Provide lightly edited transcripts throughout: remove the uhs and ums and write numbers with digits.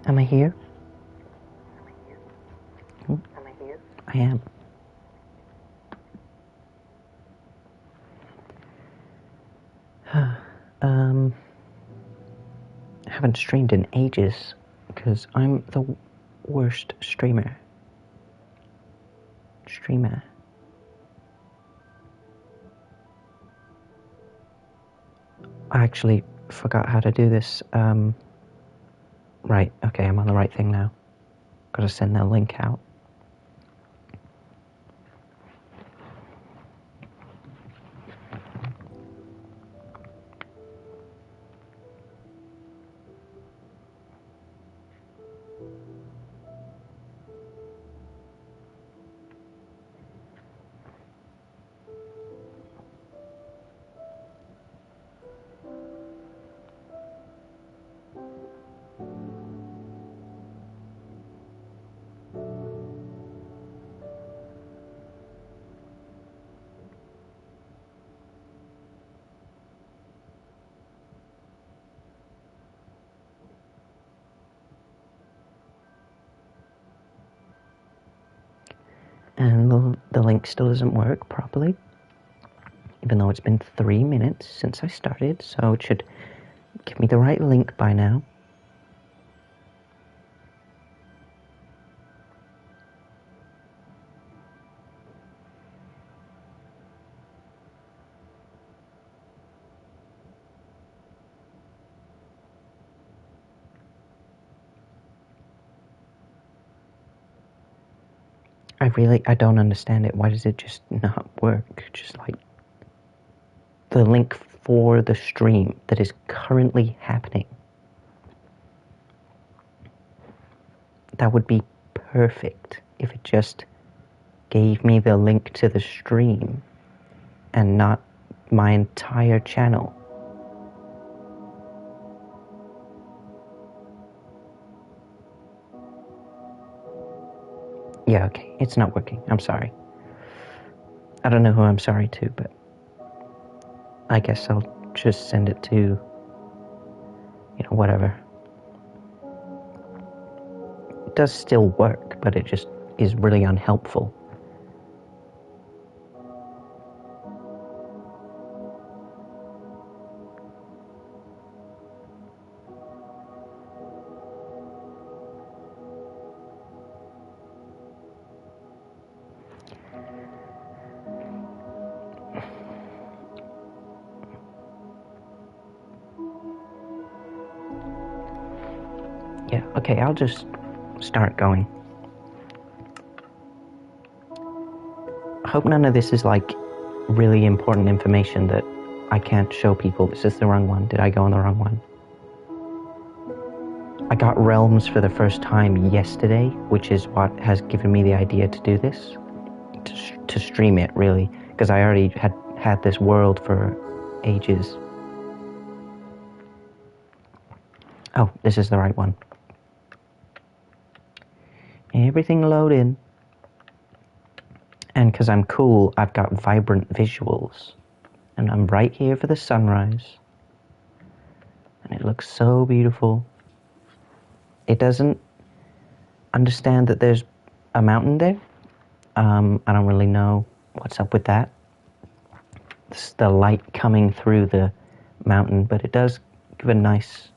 Am I here? I am. I haven't streamed in ages because I'm the worst streamer. I actually forgot how to do this. Right, okay, I'm on the right thing now. Gotta send that link out. And the link still doesn't work properly, even though it's been 3 minutes since I started, so it should give me the right link by now. I don't understand it. Why does it just not work? Just like the link for the stream that is currently happening. That would be perfect if it just gave me the link to the stream and not my entire channel. Yeah, okay, it's not working. I'm sorry. I don't know who I'm sorry to, but I guess I'll just send it to, whatever. It does still work, but it just is really unhelpful. Yeah, okay, I'll just start going. I hope none of this is like really important information that I can't show people. Is this the wrong one? Did I go on the wrong one? I got Realms for the first time yesterday, which is what has given me the idea to do this, to stream it, really, because I already had this world for ages. Oh, this is the right one. Everything loaded. And because I'm cool, I've got vibrant visuals. And I'm right here for the sunrise. And it looks so beautiful. It doesn't understand that there's a mountain there. I don't really know what's up with that. It's the light coming through the mountain, but it does give a nice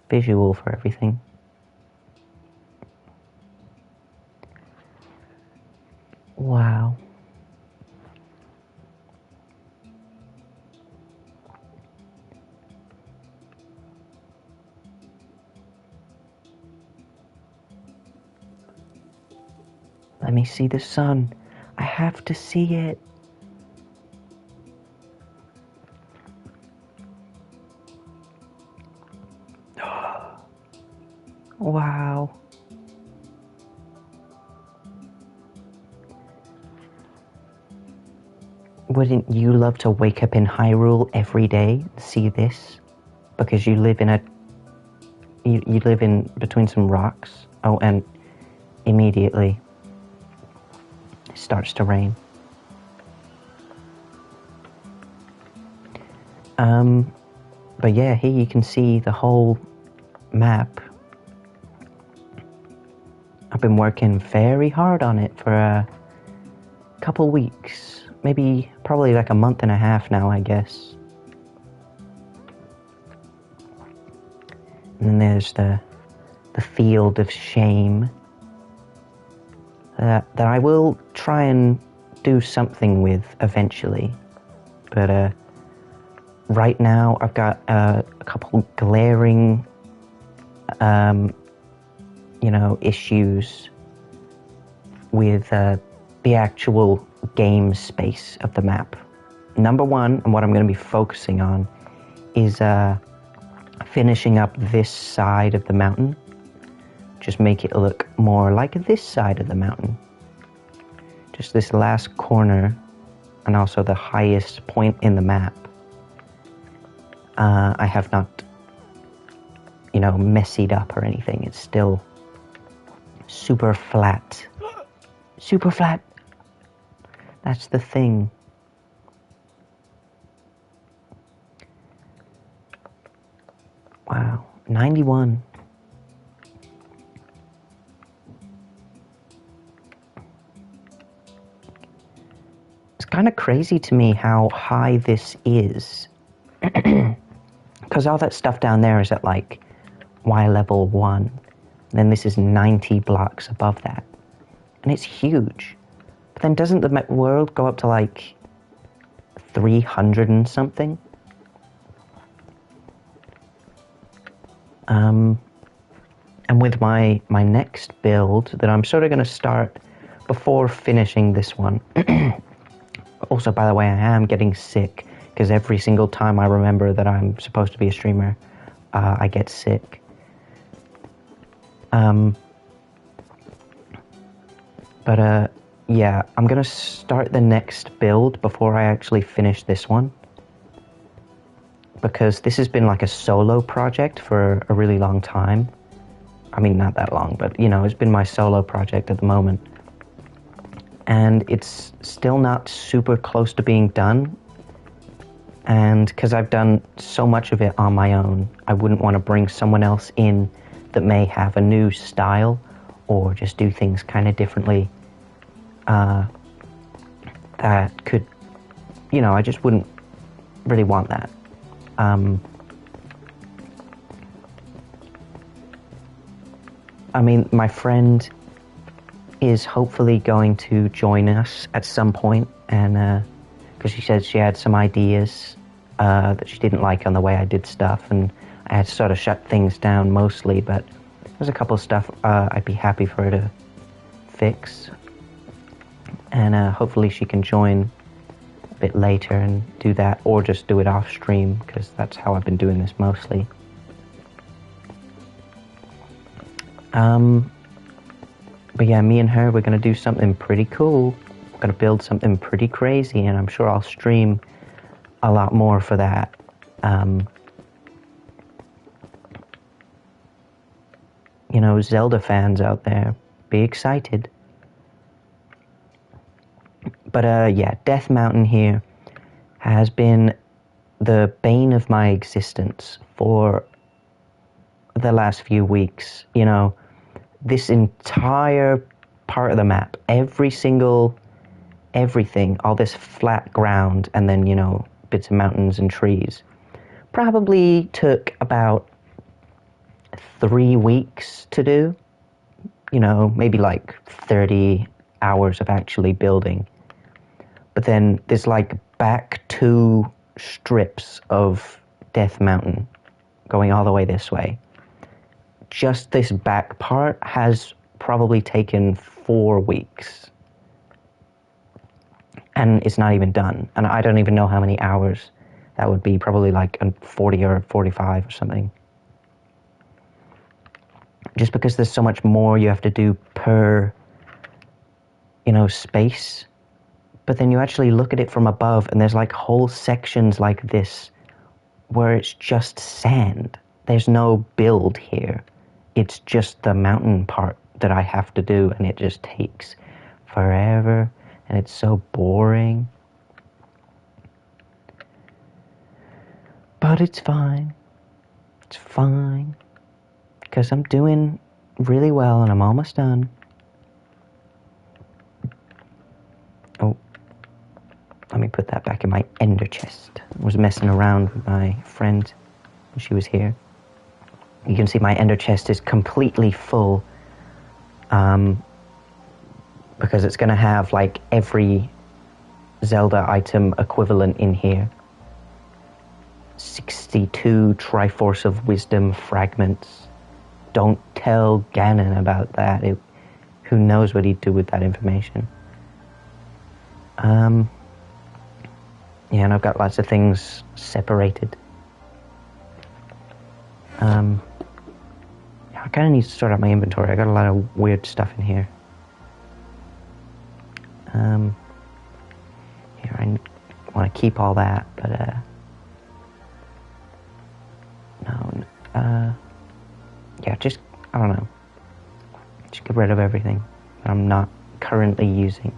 visual for everything. Wow. Let me see the sun. I have to see it. Wow. Wouldn't you love to wake up in Hyrule every day and see this? Because you live in you live in between some rocks. Oh, and immediately it starts to rain. But yeah, here you can see the whole map I've been working very hard on it for a couple weeks, probably like a month and a half now, I guess. And then there's the field of shame that I will try and do something with eventually. But right now I've got a couple glaring, issues with the actual game space of the map. Number one, and what I'm going to be focusing on, is finishing up this side of the mountain. Just make it look more like this side of the mountain. Just this last corner, and also the highest point in the map. I have not, messied up or anything. It's still super flat. Super flat. That's the thing. Wow, 91. It's kind of crazy to me how high this is. Because all that stuff down there is at like Y level 1. And then this is 90 blocks above that. And it's huge. But then doesn't the world go up to like 300 and something? And with my next build that I'm sort of going to start before finishing this one. Also, by the way, I am getting sick because every single time I remember that I'm supposed to be a streamer, I get sick. Yeah, I'm going to start the next build before I actually finish this one. Because this has been like a solo project for a really long time. I mean, not that long, but, it's been my solo project at the moment. And it's still not super close to being done. And because I've done so much of it on my own, I wouldn't want to bring someone else in that may have a new style or just do things kind of differently. That could, I just wouldn't really want that. I mean, my friend is hopefully going to join us at some point, and because she said she had some ideas that she didn't like on the way I did stuff, and I had to sort of shut things down mostly, but there's a couple of stuff I'd be happy for her to fix, and hopefully she can join a bit later and do that, or just do it off stream, because that's how I've been doing this mostly. But yeah, me and her, we're going to do something pretty cool. We're going to build something pretty crazy, and I'm sure I'll stream a lot more for that. Zelda fans out there, be excited. But yeah, Death Mountain here has been the bane of my existence for the last few weeks. This entire part of the map, everything, all this flat ground, and then, bits of mountains and trees, probably took about 3 weeks to do. Maybe like 30 hours of actually building. But then there's like back 2 strips of Death Mountain going all the way this way. Just this back part has probably taken 4 weeks. And it's not even done. And I don't even know how many hours that would be. Probably like 40 or 45 or something. Just because there's so much more you have to do per, space. But then you actually look at it from above, and there's like whole sections like this where it's just sand. There's no build here. It's just the mountain part that I have to do, and it just takes forever, and it's so boring. But it's fine. It's fine. Because I'm doing really well, and I'm almost done. put that back in my ender chest. I was messing around with my friend when she was here. You can see my ender chest is completely full, because it's going to have like every Zelda item equivalent in here. 62 Triforce of Wisdom fragments. Don't tell Ganon about that. Who knows what he'd do with that information. Yeah, and I've got lots of things separated. I kind of need to sort out my inventory. I got a lot of weird stuff in here. Here, I want to keep all that, but no, yeah, just, I don't know, just get rid of everything that I'm not currently using.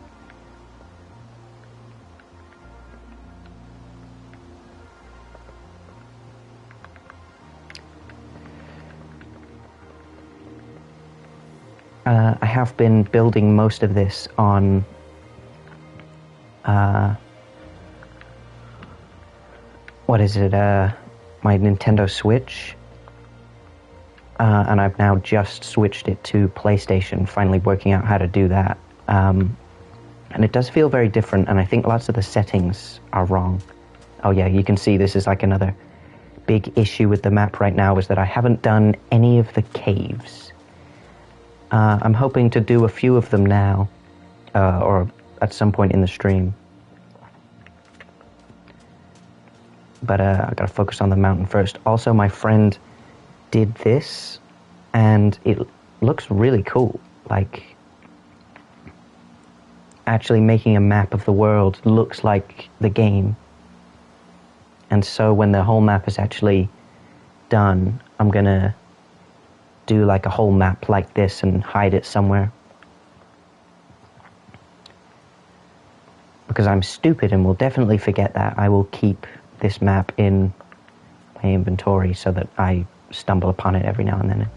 I have been building most of this on what is it, my Nintendo Switch, and I've now just switched it to PlayStation, finally working out how to do that, and it does feel very different, and I think lots of the settings are wrong. Oh yeah, you can see this is like another big issue with the map right now, is that I haven't done any of the caves. I'm hoping to do a few of them now, or at some point in the stream. But I gotta focus on the mountain first. Also, my friend did this, and it looks really cool. Like, actually making a map of the world looks like the game. And so when the whole map is actually done, I'm gonna do like a whole map like this and hide it somewhere. Because I'm stupid and will definitely forget that. I will keep this map in my inventory so that I stumble upon it every now and then.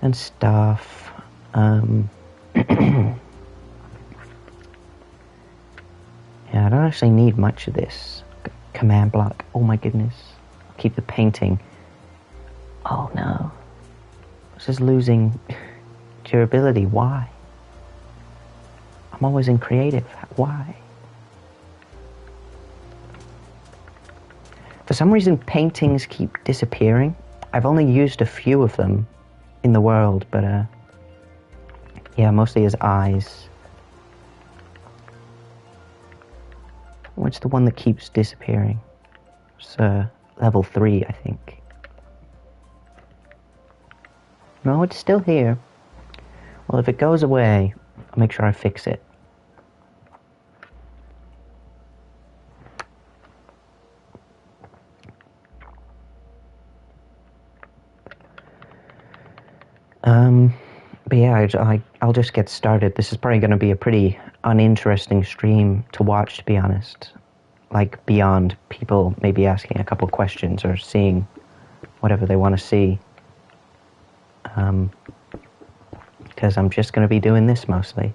And stuff. Yeah, I don't actually need much of this. Command block. Oh my goodness. Keep the painting. Oh no. This is losing durability. Why? I'm always in creative. Why? For some reason, paintings keep disappearing. I've only used a few of them in the world, but yeah, mostly as eyes. What's the one that keeps disappearing? It's level 3, I think. No, it's still here. Well, if it goes away, I'll make sure I fix it. But yeah, I'll just get started. This is probably going to be a pretty uninteresting stream to watch, to be honest. Like, beyond people maybe asking a couple questions or seeing whatever they want to see. Because I'm just going to be doing this mostly.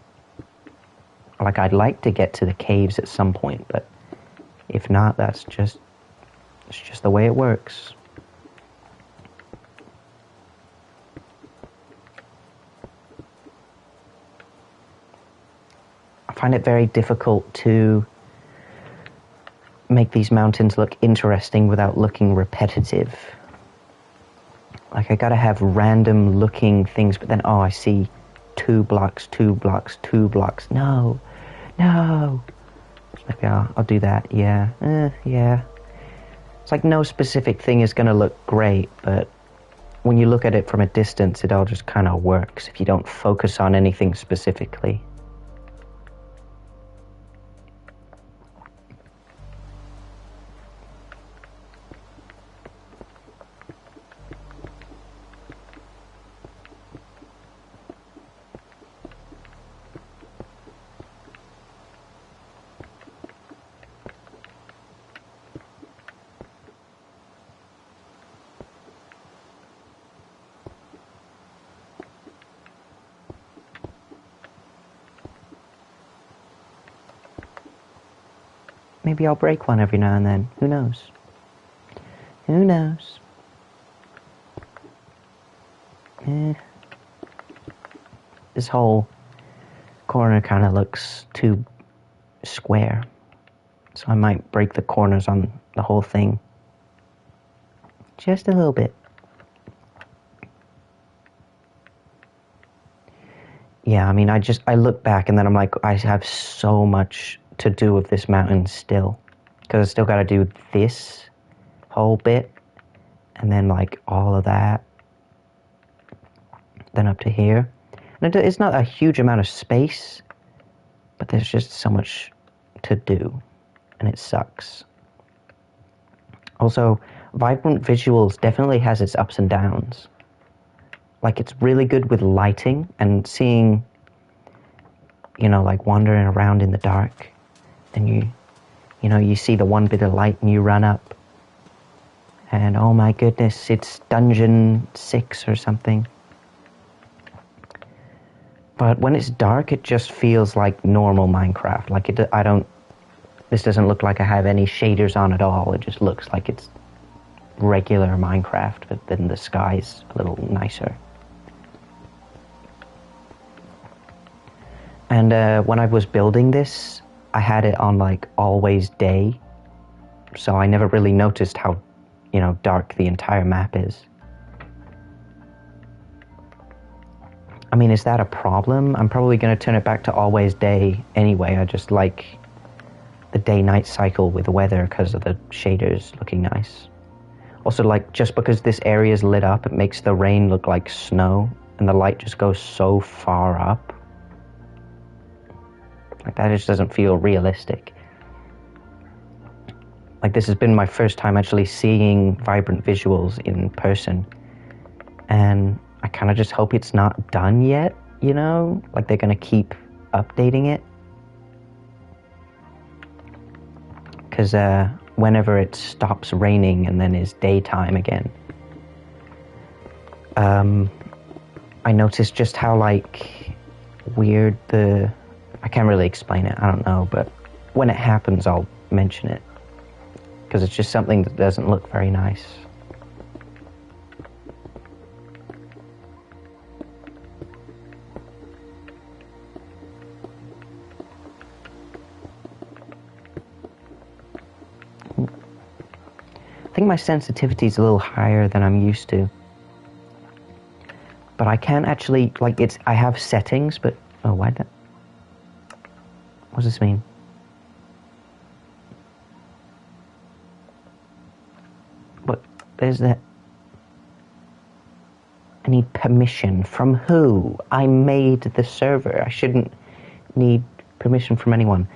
Like, I'd like to get to the caves at some point, but if not, it's just the way it works. I find it very difficult to make these mountains look interesting without looking repetitive. Like, I gotta have random looking things, but then, oh, I see 2 blocks, 2 blocks, 2 blocks. No. Maybe I'll do that, yeah. Yeah. It's like no specific thing is gonna look great, but when you look at it from a distance, it all just kind of works if you don't focus on anything specifically. maybe I'll break one every now and then. Who knows? Who knows? This whole corner kind of looks too square, so I might break the corners on the whole thing. Just a little bit. Yeah, I mean, I look back and then I'm like, I have so much to do with this mountain still. Because I still got to do this whole bit, and then like all of that, then up to here. And it's not a huge amount of space, but there's just so much to do, and it sucks. Also, Vibrant Visuals definitely has its ups and downs. Like, it's really good with lighting and seeing, like wandering around in the dark, and you see the one bit of light and you run up, and oh my goodness, it's Dungeon 6 or something. But when it's dark, it just feels like normal Minecraft. Like, this doesn't look like I have any shaders on at all. It just looks like it's regular Minecraft, but then the sky's a little nicer. And when I was building this, I had it on like always day, so I never really noticed how, dark the entire map is. I mean, is that a problem? I'm probably going to turn it back to always day anyway. I just like the day-night cycle with weather because of the shaders looking nice. Also, like, just because this area is lit up, it makes the rain look like snow, and the light just goes so far up. Like, that just doesn't feel realistic. Like, this has been my first time actually seeing Vibrant Visuals in person, and I kind of just hope it's not done yet, Like, they're going to keep updating it. Because whenever it stops raining and then is daytime again, I noticed just how, like, weird I can't really explain it, I don't know, but when it happens, I'll mention it. Because it's just something that doesn't look very nice. I think my sensitivity is a little higher than I'm used to. But I can't actually, like, I have settings, but, oh, why that? What does this mean? What, there's that. I need permission from who? I made the server. I shouldn't need permission from anyone.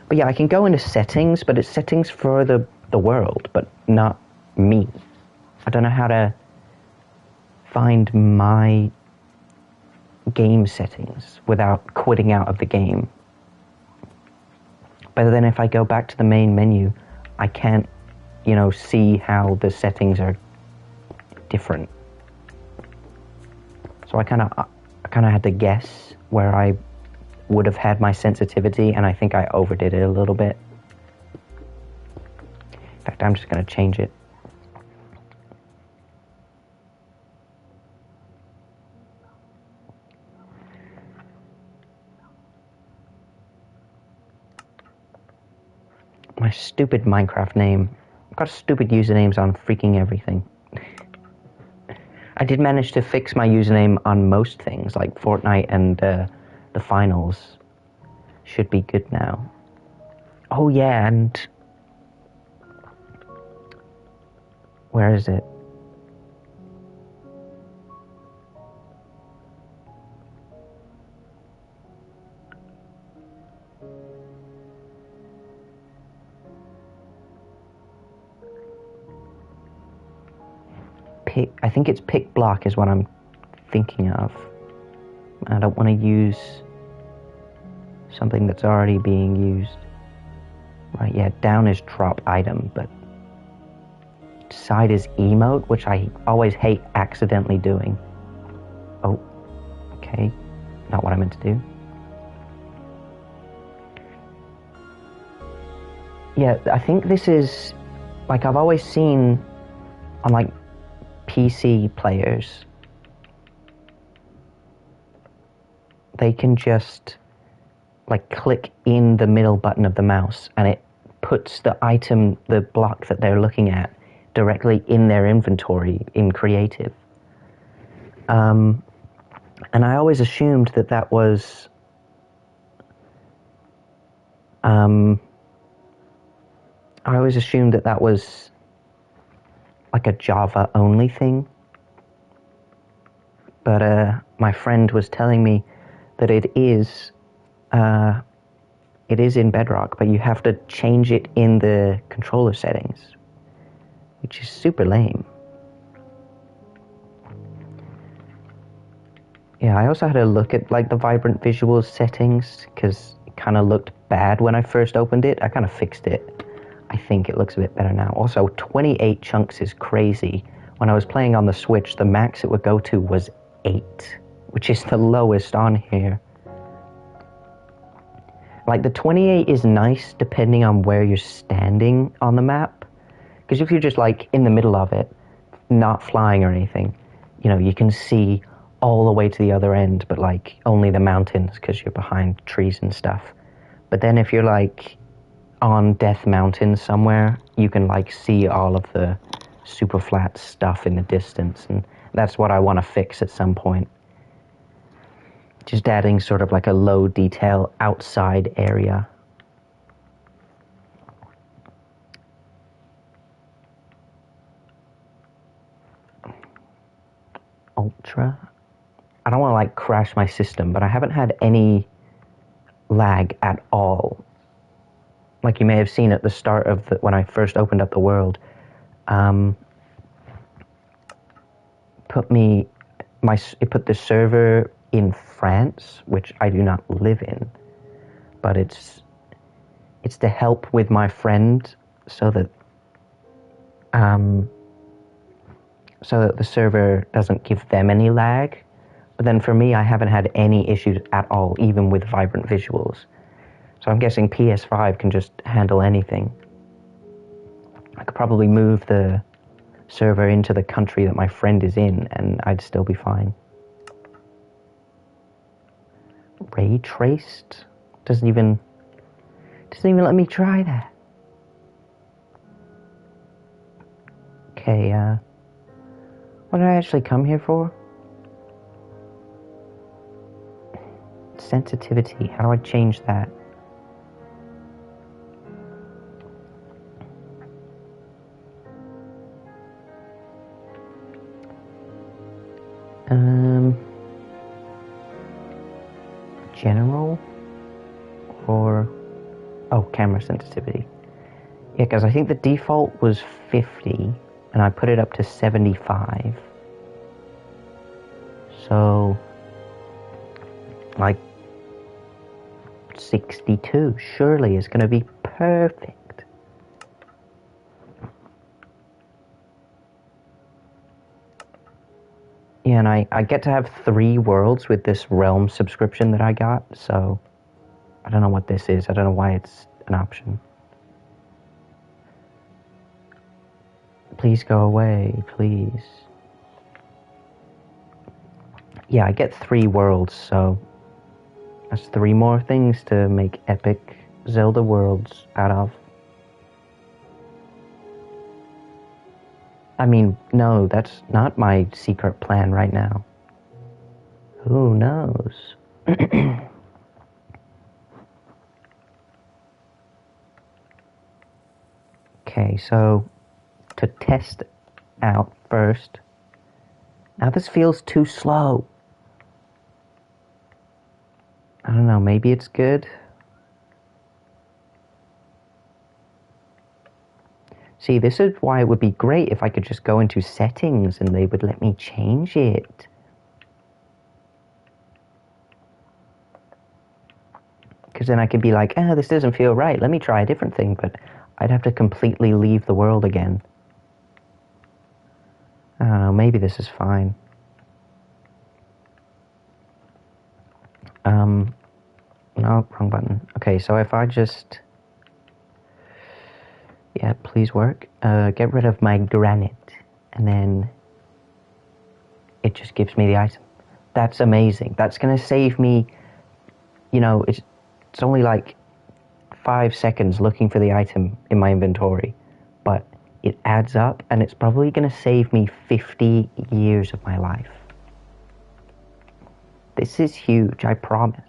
But yeah, I can go into settings, but it's settings for the world, but not me. I don't know how to find my game settings without quitting out of the game. But then if I go back to the main menu, I can't, see how the settings are different. So I kind of had to guess where I would have had my sensitivity, and I think I overdid it a little bit. In fact, I'm just going to change it. My stupid Minecraft name. I've got stupid usernames on freaking everything. I did manage to fix my username on most things, like Fortnite and the finals. Should be good now. Oh yeah, and where is it? I think it's pick block is what I'm thinking of. I don't want to use something that's already being used. Right, yeah, down is drop item, but side is emote, which I always hate accidentally doing. Oh, okay, not what I meant to do. Yeah, I think this is, like, I've always seen on, like, PC players, they can just, like, click in the middle button of the mouse and it puts the item, the block that they're looking at, directly in their inventory in creative. And I always assumed that that was like a Java only thing. But my friend was telling me that it is in Bedrock, but you have to change it in the controller settings, which is super lame. Yeah, I also had a look at, like, the vibrant visuals settings, because it kind of looked bad when I first opened it. I kind of fixed it. I think it looks a bit better now. Also, 28 chunks is crazy. When I was playing on the Switch, the max it would go to was 8, which is the lowest on here. Like, the 28 is nice depending on where you're standing on the map. Because if you're just, like, in the middle of it, not flying or anything, you know, you can see all the way to the other end, but, like, only the mountains because you're behind trees and stuff. But then if you're, like, on Death Mountain somewhere, you can, like, see all of the super flat stuff in the distance, and that's what I want to fix at some point. Just adding sort of like a low detail outside area. Ultra. I don't want to, like, crash my system, but I haven't had any lag at all. Like you may have seen at the start of when I first opened up the world, it put the server in France, which I do not live in, but it's to help with my friend so that the server doesn't give them any lag. But then for me, I haven't had any issues at all, even with vibrant visuals. So I'm guessing PS5 can just handle anything. I could probably move the server into the country that my friend is in, and I'd still be fine. Ray traced? Doesn't even let me try that. Okay, what did I actually come here for? Sensitivity. How do I change that? General? Or... oh, camera sensitivity. Yeah, because I think the default was 50, and I put it up to 75. So... like... 62, surely is going to be perfect. Yeah, and I get to have 3 worlds with this Realm subscription that I got, so I don't know what this is. I don't know why it's an option. Please go away, please. Yeah, I get 3 worlds, so that's 3 more things to make epic Zelda worlds out of. I mean, no, that's not my secret plan right now. Who knows? Okay, so to test out first. Now this feels too slow. I don't know, maybe it's good. See, this is why it would be great if I could just go into settings and they would let me change it. Because then I could be like, this doesn't feel right, let me try a different thing, but I'd have to completely leave the world again. I don't know, maybe this is fine. No, wrong button. Okay, so if I just... Yeah, please work. Get rid of my granite, and then it just gives me the item. That's amazing. That's going to save me, you know, it's only like 5 seconds looking for the item in my inventory, but it adds up, and it's probably going to save me 50 years of my life. This is huge, I promise.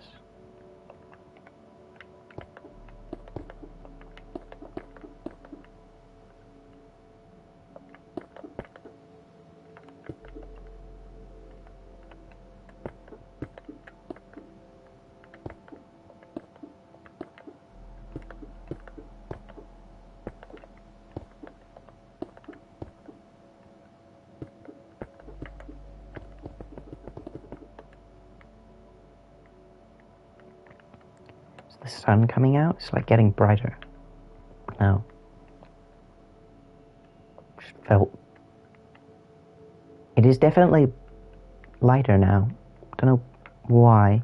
The sun coming out? It's like getting brighter. No. Just felt... It is definitely lighter now. Don't know why.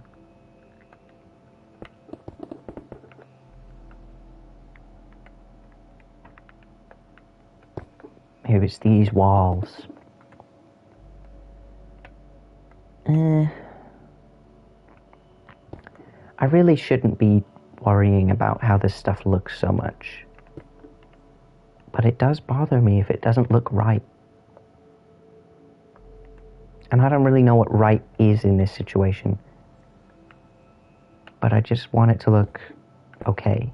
Maybe it's these walls. I really shouldn't be worrying about how this stuff looks so much. But it does bother me if it doesn't look right. And I don't really know what right is in this situation. But I just want it to look okay.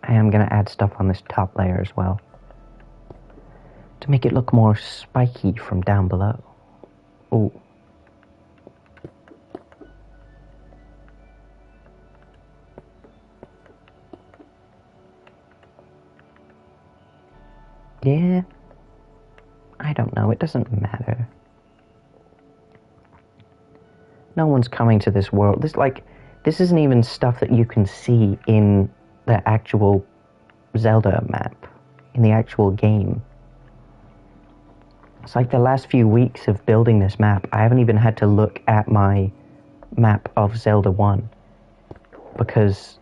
I am going to add stuff on this top layer as well, to make it look more spiky from down below. Ooh. Yeah. I don't know, it doesn't matter. No one's coming to this world. This isn't even stuff that you can see in the actual Zelda map, in the actual game. It's like the last few weeks of building this map, I haven't even had to look at my map of Zelda 1, because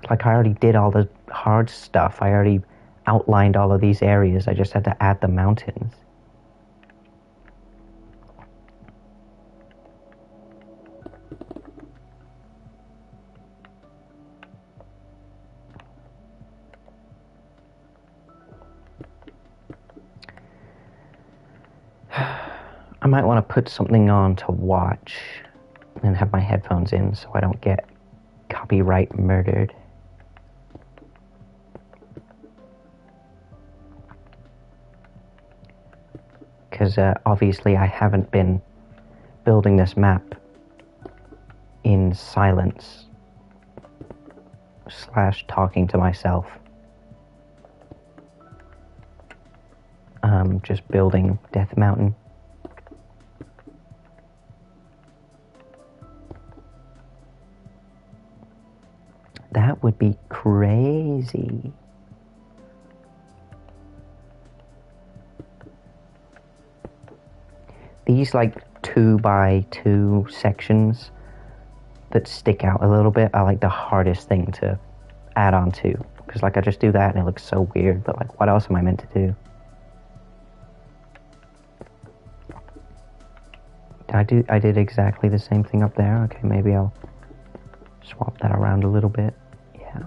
like I already did all the hard stuff. I already outlined all of these areas. I just had to add the mountains. I might want to put something on to watch and have my headphones in so I don't get copyright murdered. Because obviously I haven't been building this map in silence / talking to myself. Just building Death Mountain. That would be crazy. These like 2x2 sections that stick out a little bit are like the hardest thing to add on to. Because like I just do that and it looks so weird, but like what else am I meant to do? I did exactly the same thing up there. Okay, maybe I'll swap that around a little bit. Yeah.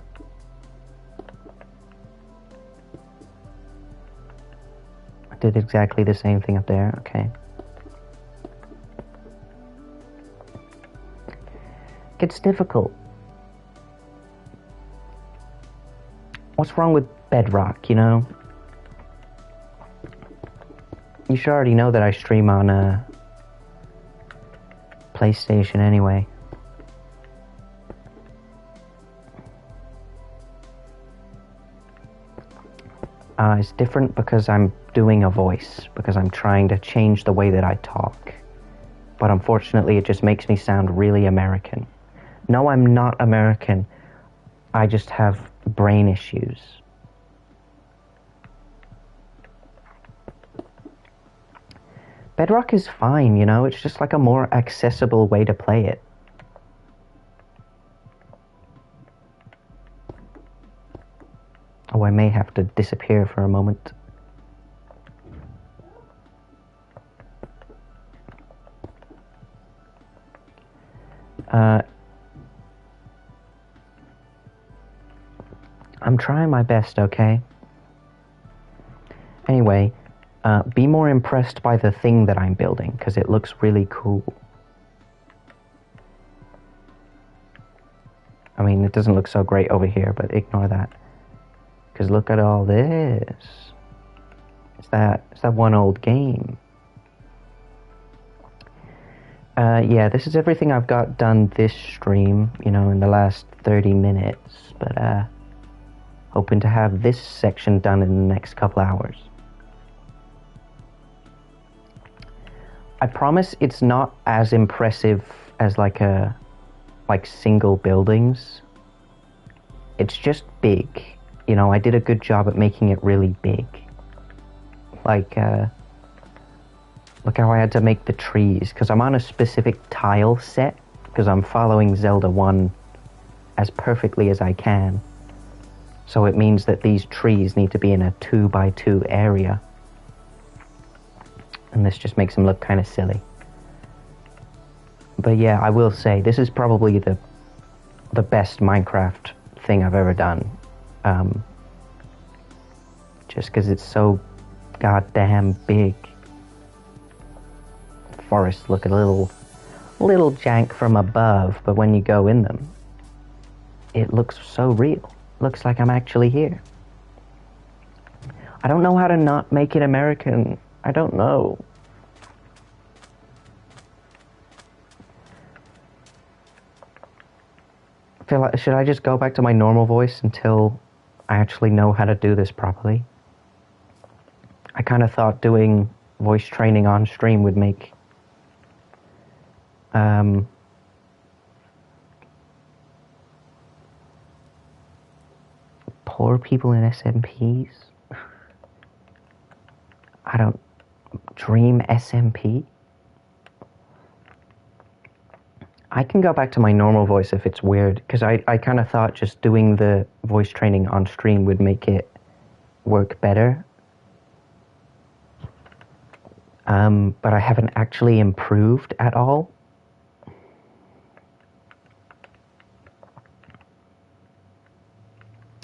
I did exactly the same thing up there. Okay. It's difficult. What's wrong with bedrock, you know? You should already know that I stream on PlayStation anyway. It's different because I'm doing a voice, because I'm trying to change the way that I talk. But unfortunately, it just makes me sound really American. No, I'm not American. I just have brain issues. Bedrock is fine, you know, it's just like a more accessible way to play it. Oh, I may have to disappear for a moment. I'm trying my best, okay? Anyway, be more impressed by the thing that I'm building, because it looks really cool. I mean, it doesn't look so great over here, but ignore that. Because look at all this. It's that one old game. Yeah, this is everything I've got done this stream, you know, in the last 30 minutes. But, hoping to have this section done in the next couple hours. I promise it's not as impressive as like single buildings. It's just big. You know, I did a good job at making it really big. Like, look how I had to make the trees, because I'm on a specific tile set, because I'm following Zelda 1 as perfectly as I can. So it means that these trees need to be in a 2x2 area. And this just makes them look kind of silly. But yeah, I will say, this is probably the best Minecraft thing I've ever done. Just because it's so goddamn big. Forests look a little jank from above, but when you go in them, it looks so real. Looks like I'm actually here. I don't know how to not make it American. I don't know. I feel like, should I just go back to my normal voice until I actually know how to do this properly? I kind of thought doing voice training on stream would make poor people in SMPs? I don't... Dream SMP? I can go back to my normal voice if it's weird, because I kind of thought just doing the voice training on stream would make it work better. But I haven't actually improved at all.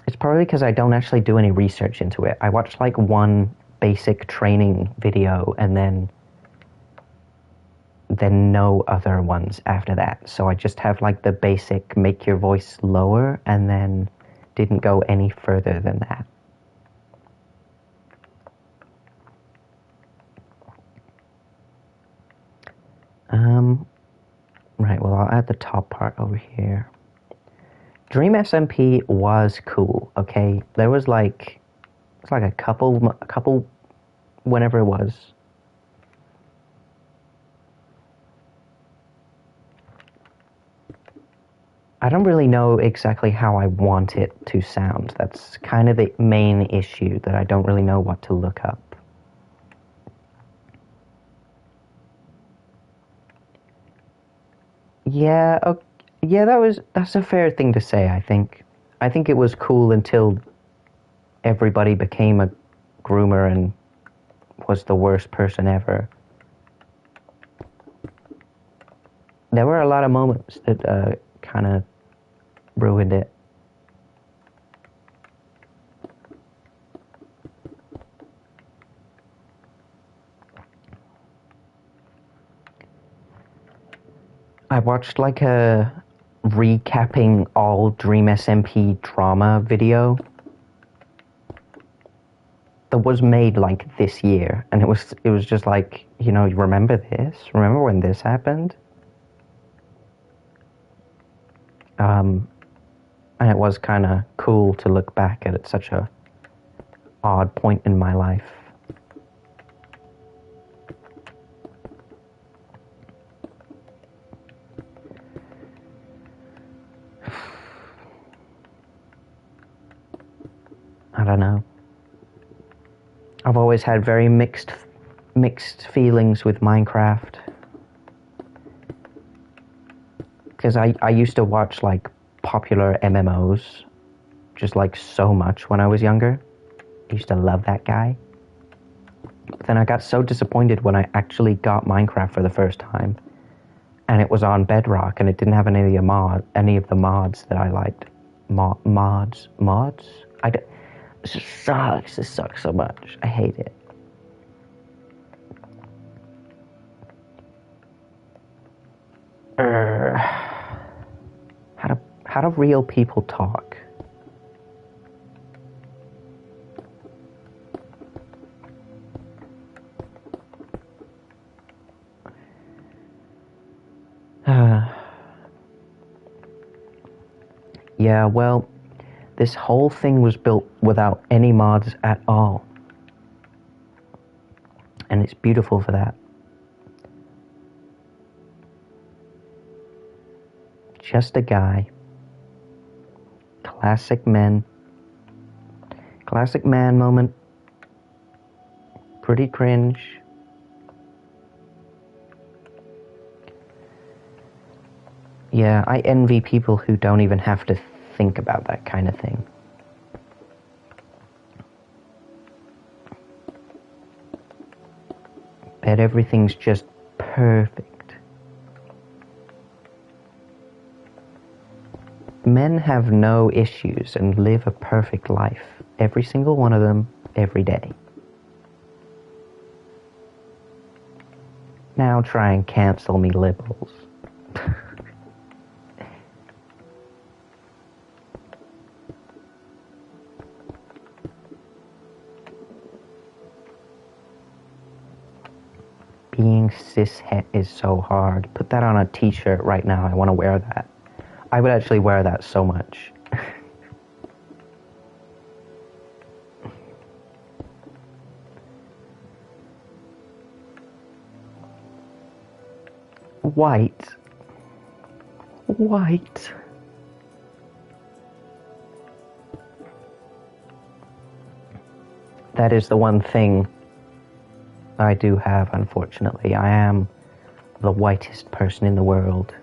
It's probably because I don't actually do any research into it. I watched like one basic training video and then no other ones after that. So I just have like the basic make your voice lower and then didn't go any further than that. Right, well, I'll add the top part over here. Dream SMP was cool, okay? There was like, it's like a couple, whenever it was. I don't really know exactly how I want it to sound. That's kind of the main issue, that I don't really know what to look up. Yeah, okay, yeah, that's a fair thing to say, I think. I think it was cool until everybody became a groomer and was the worst person ever. There were a lot of moments that kind of ruined it. I watched like a recapping all Dream SMP drama video that was made like this year, and it was just like, you know, you remember this? Remember when this happened? And it was kind of cool to look back at it, such a odd point in my life. I don't know. I've always had very mixed feelings with Minecraft. Because I used to watch like popular MMOs just like so much when I was younger. I used to love that guy. But then I got so disappointed when I actually got Minecraft for the first time. And it was on Bedrock and it didn't have any of the mods that I liked. Mods? This sucks. This sucks so much. I hate it. How do real people talk? Yeah, well, this whole thing was built without any mods at all. And it's beautiful for that. Just a guy. Classic man moment. Pretty cringe. Yeah, I envy people who don't even have to think about that kind of thing. Bet everything's just perfect. Men have no issues and live a perfect life. Every single one of them, every day. Now try and cancel me liberals. Being cishet is so hard. Put that on a t-shirt right now. I want to wear that. I would actually wear that so much. White. That is the one thing I do have, unfortunately. I am the whitest person in the world.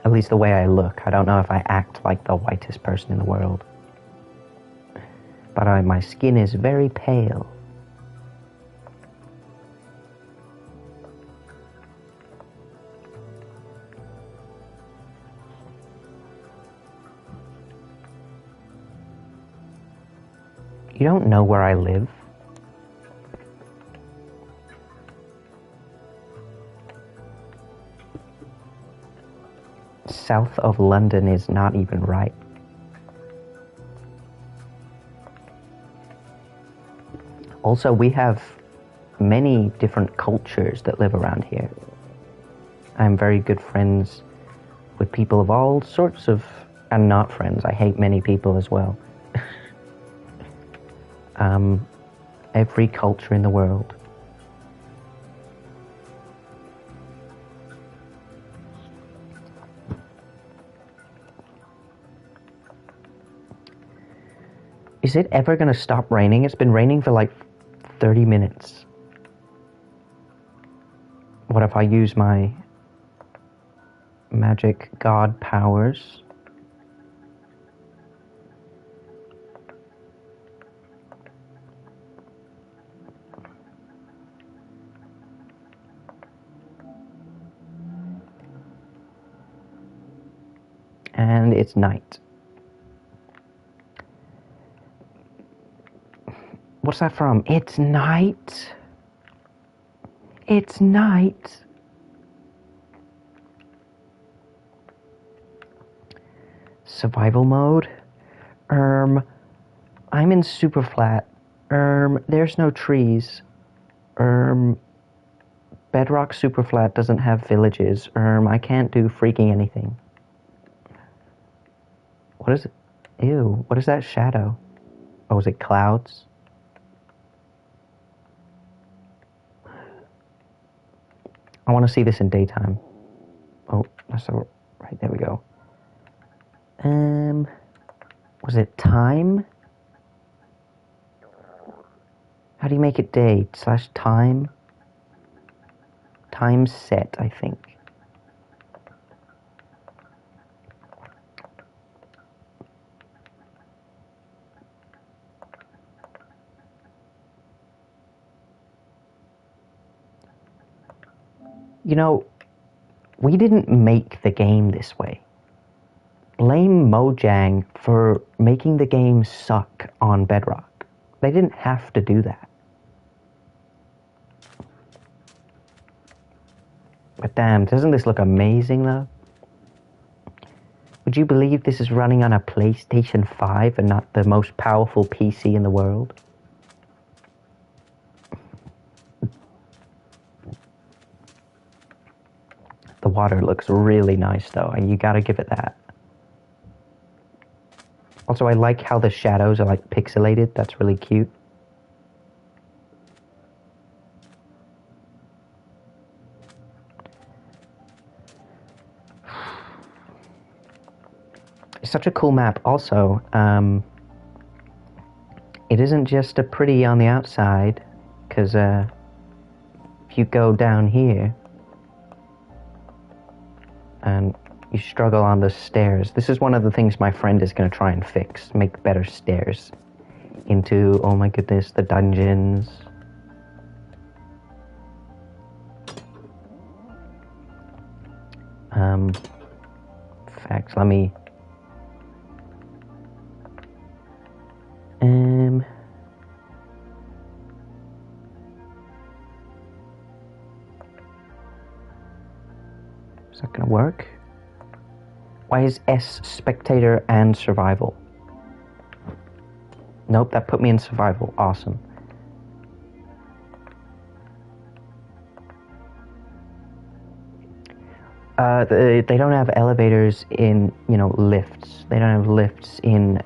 At least the way I look. I don't know if I act like the whitest person in the world. But my skin is very pale. You don't know where I live? South of London is not even right. Also, we have many different cultures that live around here. I'm very good friends with people of all sorts of, and not friends. I hate many people as well. Every culture in the world. Is it ever going to stop raining? It's been raining for like 30 minutes. What if I use my magic god powers? And it's night. What's that from? It's night. It's night. Survival mode. I'm in super flat. There's no trees. Bedrock super flat doesn't have villages. I can't do freaking anything. What is it? Ew, what is that shadow? Oh, is it clouds? I want to see this in daytime. Oh, that's all right. There we go. Was it time? How do you make it day? / time? Time set, I think. You know, we didn't make the game this way. Blame Mojang for making the game suck on Bedrock. They didn't have to do that. But damn, doesn't this look amazing though? Would you believe this is running on a PlayStation 5 and not the most powerful PC in the world? The water looks really nice though, and you gotta give it that. Also, I like how the shadows are like pixelated. That's really cute. It's such a cool map. Also, it isn't just a pretty on the outside, because if you go down here and you struggle on the stairs, this is one of the things my friend is going to try and fix, make better stairs into, oh my goodness, the dungeons. Facts, let me... Is that gonna work? Why is S spectator and survival? Nope, that put me in survival. Awesome. They don't have elevators in, lifts. They don't have lifts in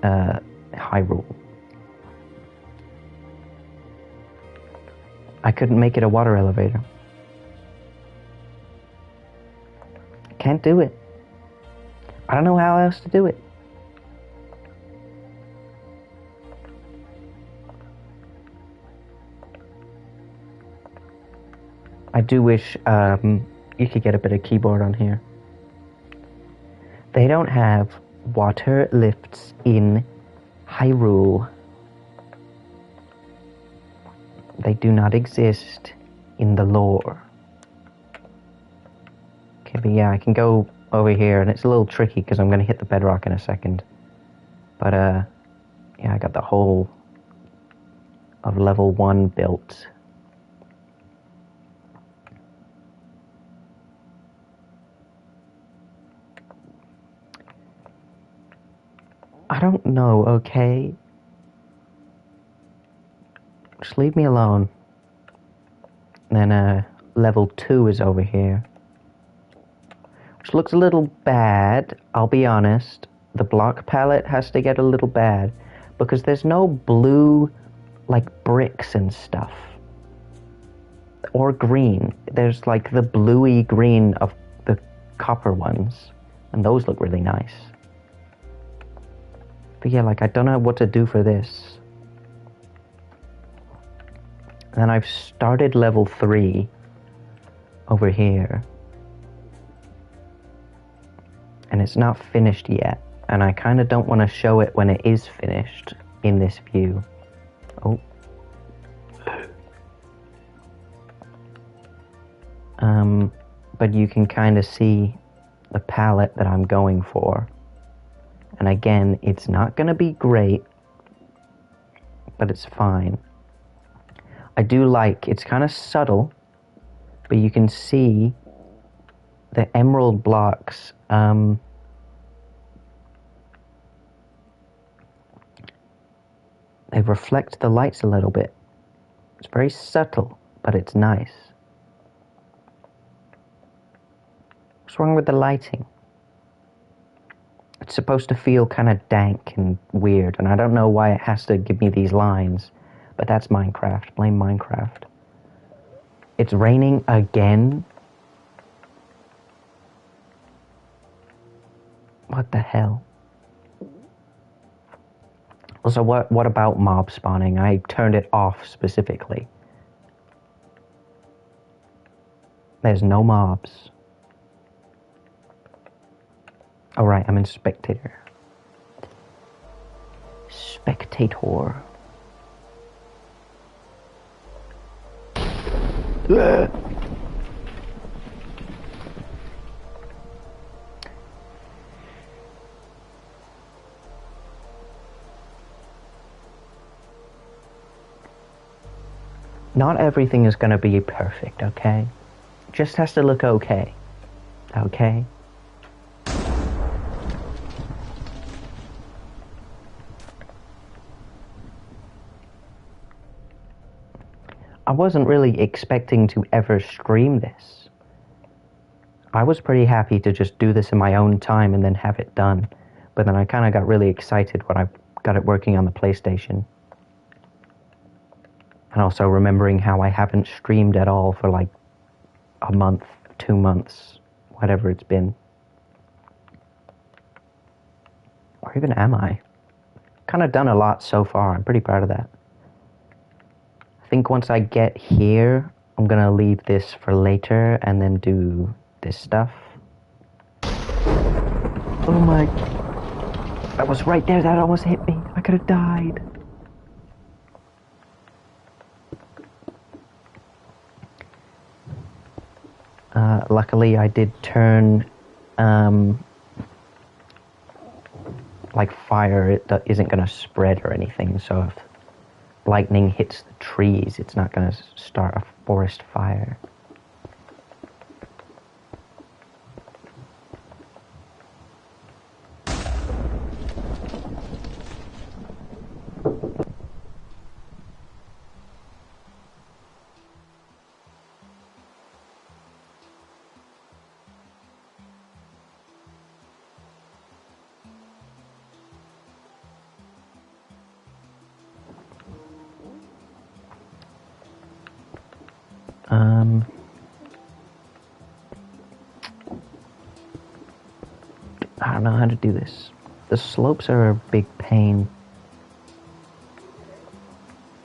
Hyrule. I couldn't make it a water elevator. Can't do it. I don't know how else to do it. I do wish you could get a bit of keyboard on here. They don't have water lifts in Hyrule. They do not exist in the lore. Okay, but yeah, I can go over here, and it's a little tricky because I'm going to hit the bedrock in a second. But, yeah, I got the whole of level 1 built. I don't know, okay? Just leave me alone. And then, level 2 is over here. Which looks a little bad, I'll be honest. The block palette has to get a little bad, because there's no blue, like, bricks and stuff. Or green. There's, like, the bluey green of the copper ones. And those look really nice. But yeah, like, I don't know what to do for this. And then I've started level 3 over here. And it's not finished yet. And I kind of don't want to show it when it is finished in this view. Oh. But you can kind of see the palette that I'm going for. And again, it's not going to be great, but it's fine. I do like, it's kind of subtle, but you can see the emerald blocks, they reflect the lights a little bit. It's very subtle, but it's nice. What's wrong with the lighting? It's supposed to feel kind of dank and weird, and I don't know why it has to give me these lines, but that's Minecraft. Blame Minecraft. It's raining again? What the hell? Also, what about mob spawning? I turned it off specifically. There's no mobs. Oh right, I'm in spectator. Spectator. Not everything is going to be perfect, okay? Just has to look okay. Okay? I wasn't really expecting to ever stream this. I was pretty happy to just do this in my own time and then have it done. But then I kind of got really excited when I got it working on the PlayStation. And also remembering how I haven't streamed at all for like a month, 2 months, whatever it's been. Or even am I? Kind of done a lot so far. I'm pretty proud of that. I think once I get here, I'm going to leave this for later and then do this stuff. Oh my... That was right there. That almost hit me. I could have died. Luckily, I did turn, like fire, it isn't going to spread or anything, so if lightning hits the trees, it's not going to start a forest fire. I don't know how to do this. The slopes are a big pain.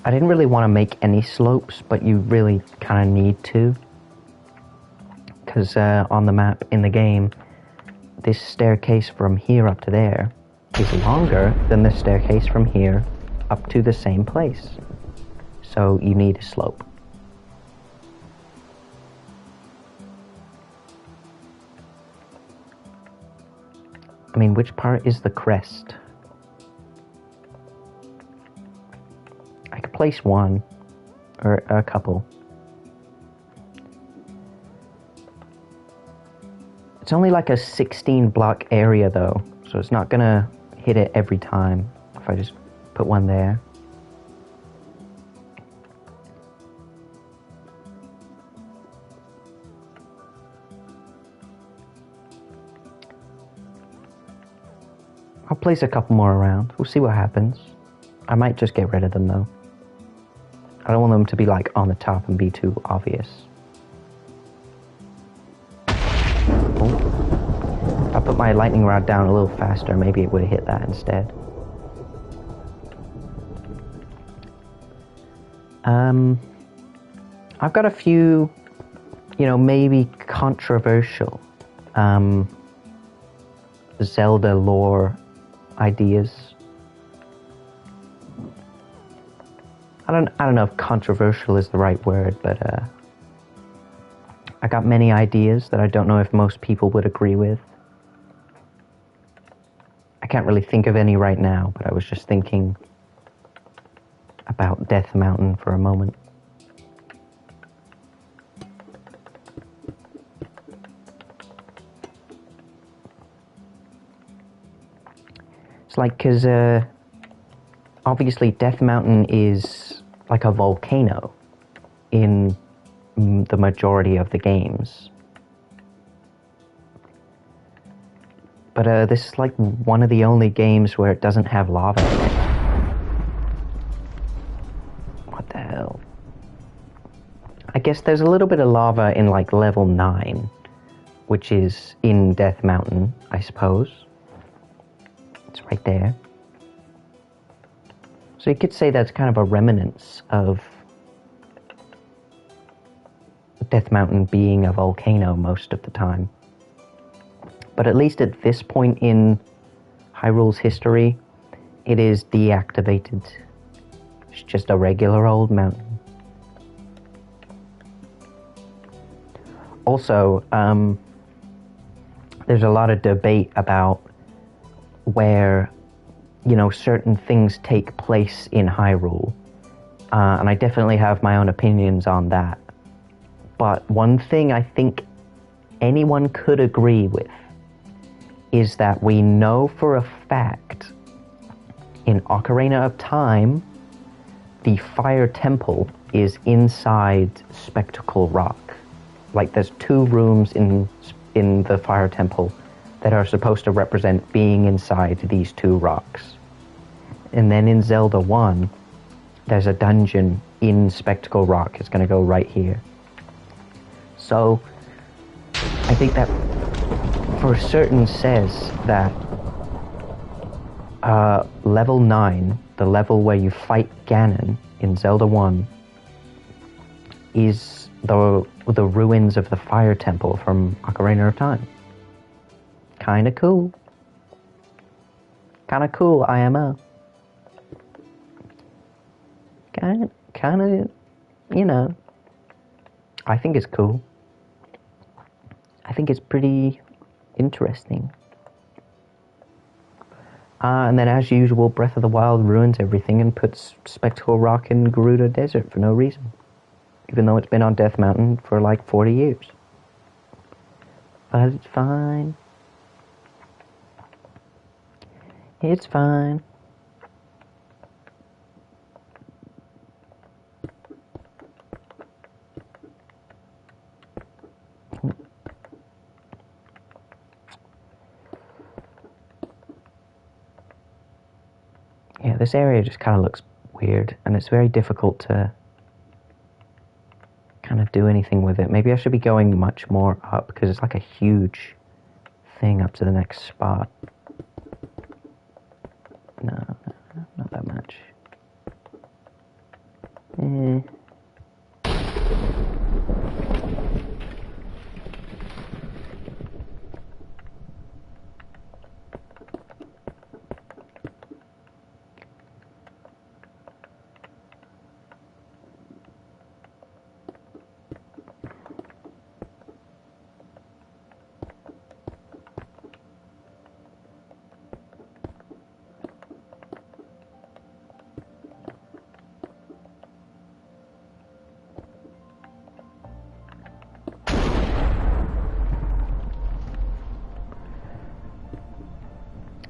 I didn't really want to make any slopes, but you really kind of need to. Because on the map in the game, this staircase from here up to there is longer than the staircase from here up to the same place. So you need a slope. I mean, which part is the crest? I could place one, or a couple. It's only like a 16 block area though, so it's not gonna hit it every time if I just put one there. I'll place a couple more around. We'll see what happens. I might just get rid of them though. I don't want them to be like on the top and be too obvious. Oh. If I put my lightning rod down a little faster, maybe it would have hit that instead. I've got a few, maybe controversial Zelda lore ideas. I don't know if controversial is the right word, but I got many ideas that I don't know if most people would agree with. I can't really think of any right now, but I was just thinking about Death Mountain for a moment. It's like, because obviously Death Mountain is like a volcano in the majority of the games. But this is like one of the only games where it doesn't have lava in it. What the hell? I guess there's a little bit of lava in like level 9, which is in Death Mountain, I suppose. It's right there. So you could say that's kind of a remnants of Death Mountain being a volcano most of the time. But at least at this point in Hyrule's history, it is deactivated. It's just a regular old mountain. Also, there's a lot of debate about where, you know, certain things take place in Hyrule. And I definitely have my own opinions on that. But one thing I think anyone could agree with is that we know for a fact in Ocarina of Time, the Fire Temple is inside Spectacle Rock. Like, there's 2 rooms in the Fire Temple that are supposed to represent being inside these 2 rocks. And then in Zelda 1, there's a dungeon in Spectacle Rock. It's going to go right here. So, I think that for certain says that level 9, the level where you fight Ganon in Zelda 1, is the ruins of the Fire Temple from Ocarina of Time. Kinda cool. Kinda cool, IMO. Kinda, you know, I think it's cool. I think it's pretty interesting. And then, as usual, Breath of the Wild ruins everything and puts Spectacle Rock in Gerudo Desert for no reason. Even though it's been on Death Mountain for like 40 years. But it's fine. It's fine. Yeah, this area just kind of looks weird, and it's very difficult to kind of do anything with it. Maybe I should be going much more up, because it's like a huge thing up to the next spot. No, not that much.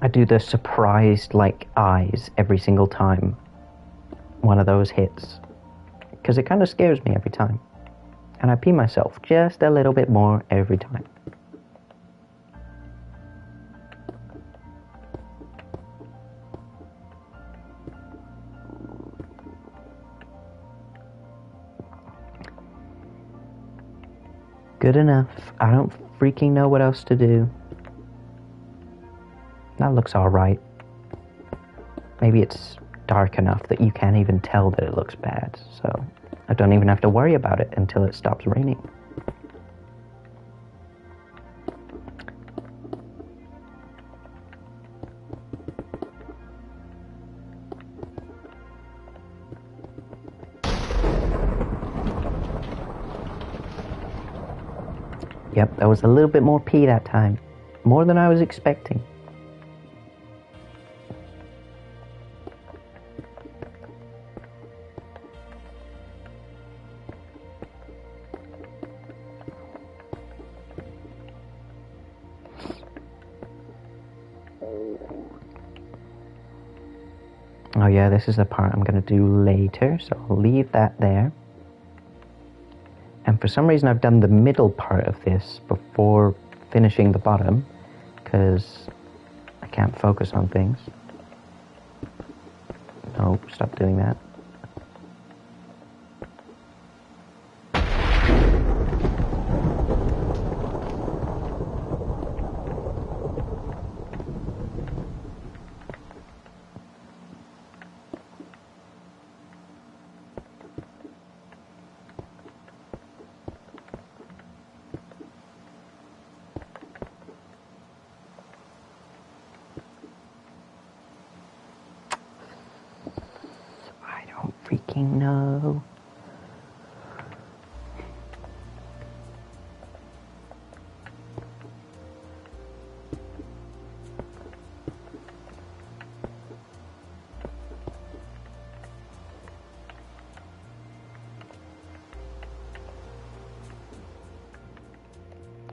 I do the surprised, like, eyes every single time one of those hits. Because it kind of scares me every time. And I pee myself just a little bit more every time. Good enough. I don't freaking know what else to do. That looks alright. Maybe it's dark enough that you can't even tell that it looks bad, so I don't even have to worry about it until it stops raining. Yep, there was a little bit more pee that time. More than I was expecting. Oh yeah, this is the part I'm going to do later, so I'll leave that there. And for some reason I've done the middle part of this before finishing the bottom, because I can't focus on things. No, stop doing that. Freaking no.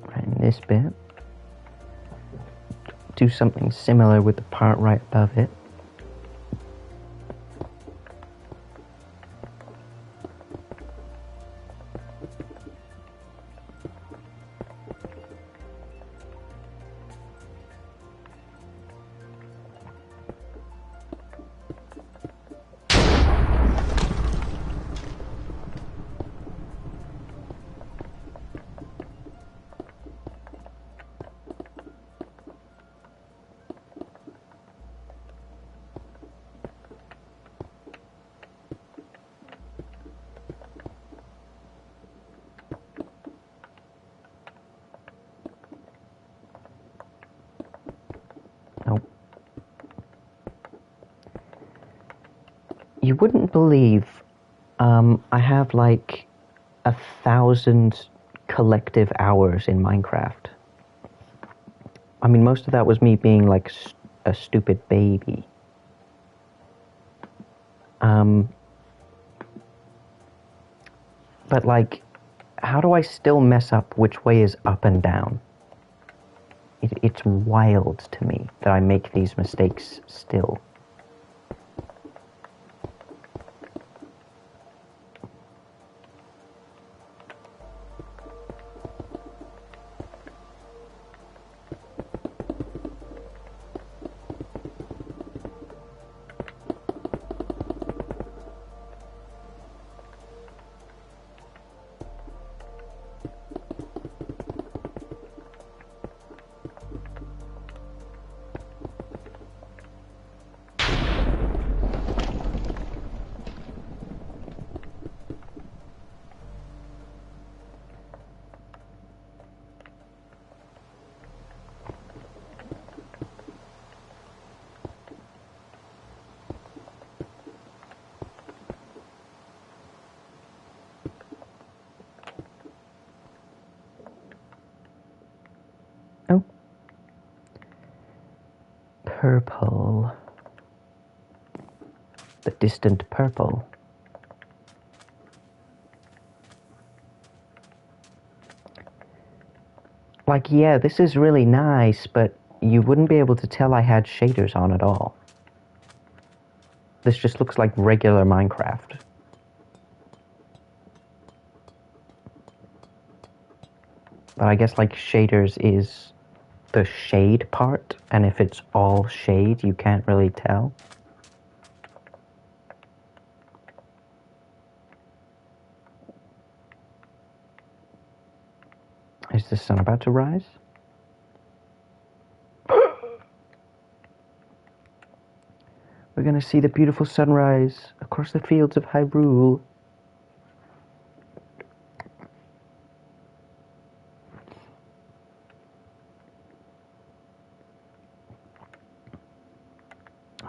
Right, in this bit, do something similar with the part right above it. Nope. You wouldn't believe I have like 1,000 collective hours in Minecraft. I mean, most of that was me being like a stupid baby. But like, how do I still mess up which way is up and down? It's wild to me that I make these mistakes still. Oh. Purple. The distant purple. Like, yeah, this is really nice, but you wouldn't be able to tell I had shaders on at all. This just looks like regular Minecraft. But I guess like shaders is the shade part, and if it's all shade, you can't really tell. Is the sun about to rise? We're gonna see the beautiful sunrise across the fields of Hyrule.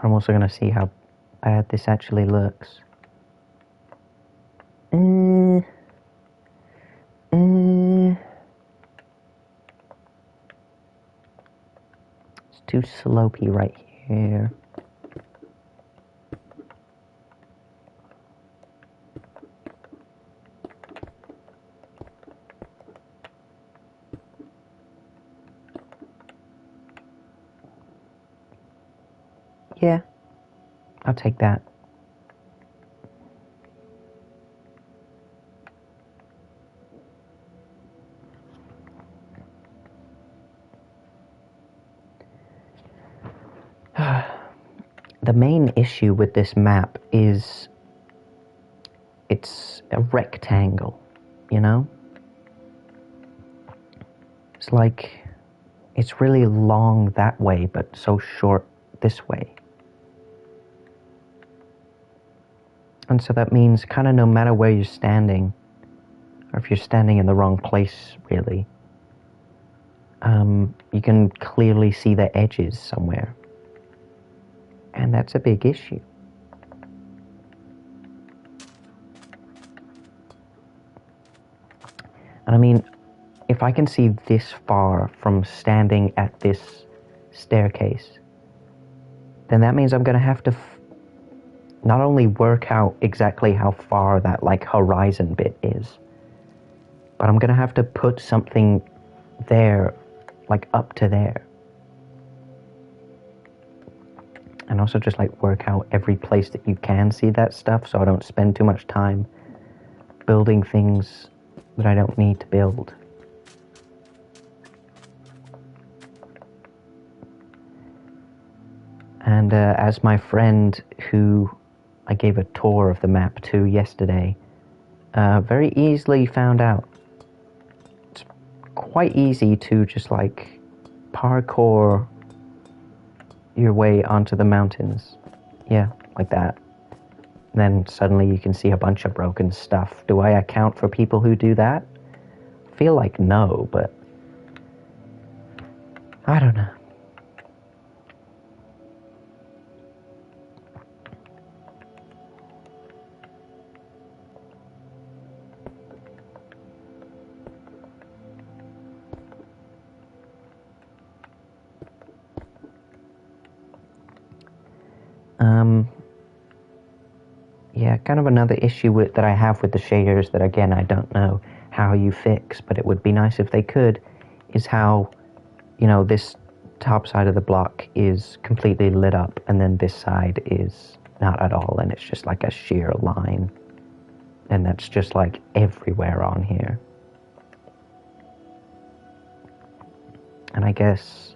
I'm also gonna see how bad this actually looks. It's too slopey right here. Yeah, I'll take that. the main issue with this map is it's a rectangle, you know? It's like it's really long that way, but so short this way. And so that means kind of no matter where you're standing, or if you're standing in the wrong place, really, you can clearly see the edges somewhere. And that's a big issue. And I mean, if I can see this far from standing at this staircase, then that means I'm going to have to not only work out exactly how far that like horizon bit is, but I'm going to have to put something there, like up to there. And also just like work out every place that you can see that stuff so I don't spend too much time building things that I don't need to build. And as my friend who I gave a tour of the map to yesterday very easily found out, it's quite easy to just like parkour your way onto the mountains. Yeah, like that. And then suddenly you can see a bunch of broken stuff. Do I account for people who do that? I feel like no, but I don't know. Yeah, kind of another issue that I have with the shaders that, again, I don't know how you fix, but it would be nice if they could, is how, you know, this top side of the block is completely lit up, and then this side is not at all, and it's just like a sheer line. And that's just like everywhere on here. And I guess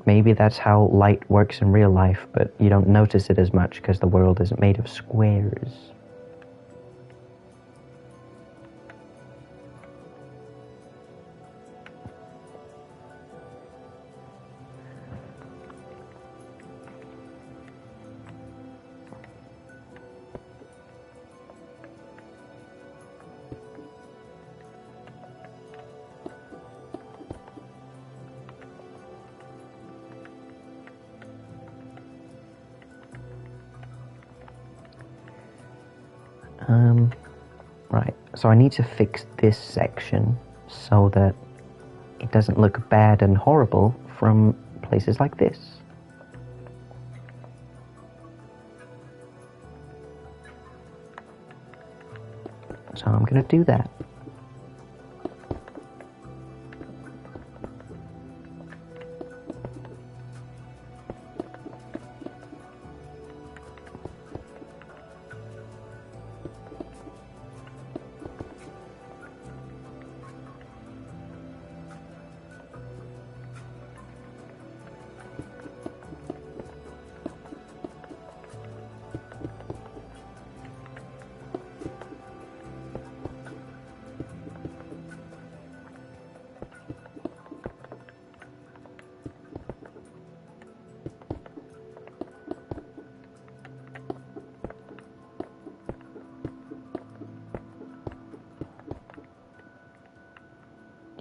maybe that's how light works in real life, but you don't notice it as much because the world isn't made of squares. Right, so I need to fix this section so that it doesn't look bad and horrible from places like this. So I'm going to do that.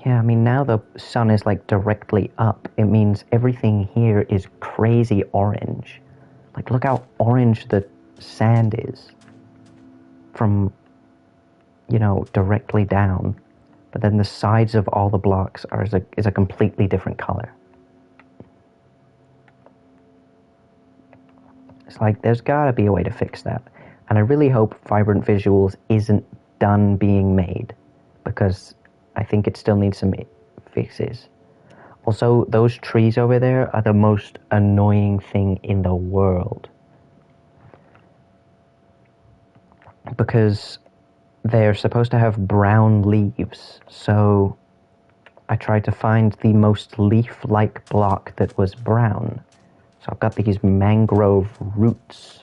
Yeah, I mean, now the sun is like directly up. It means everything here is crazy orange. Like, look how orange the sand is from, you know, directly down. But then the sides of all the blocks is a completely different color. It's like, there's gotta be a way to fix that. And I really hope Vibrant Visuals isn't done being made, because I think it still needs some fixes. Also, those trees over there are the most annoying thing in the world. Because they're supposed to have brown leaves, so I tried to find the most leaf-like block that was brown. So I've got these mangrove roots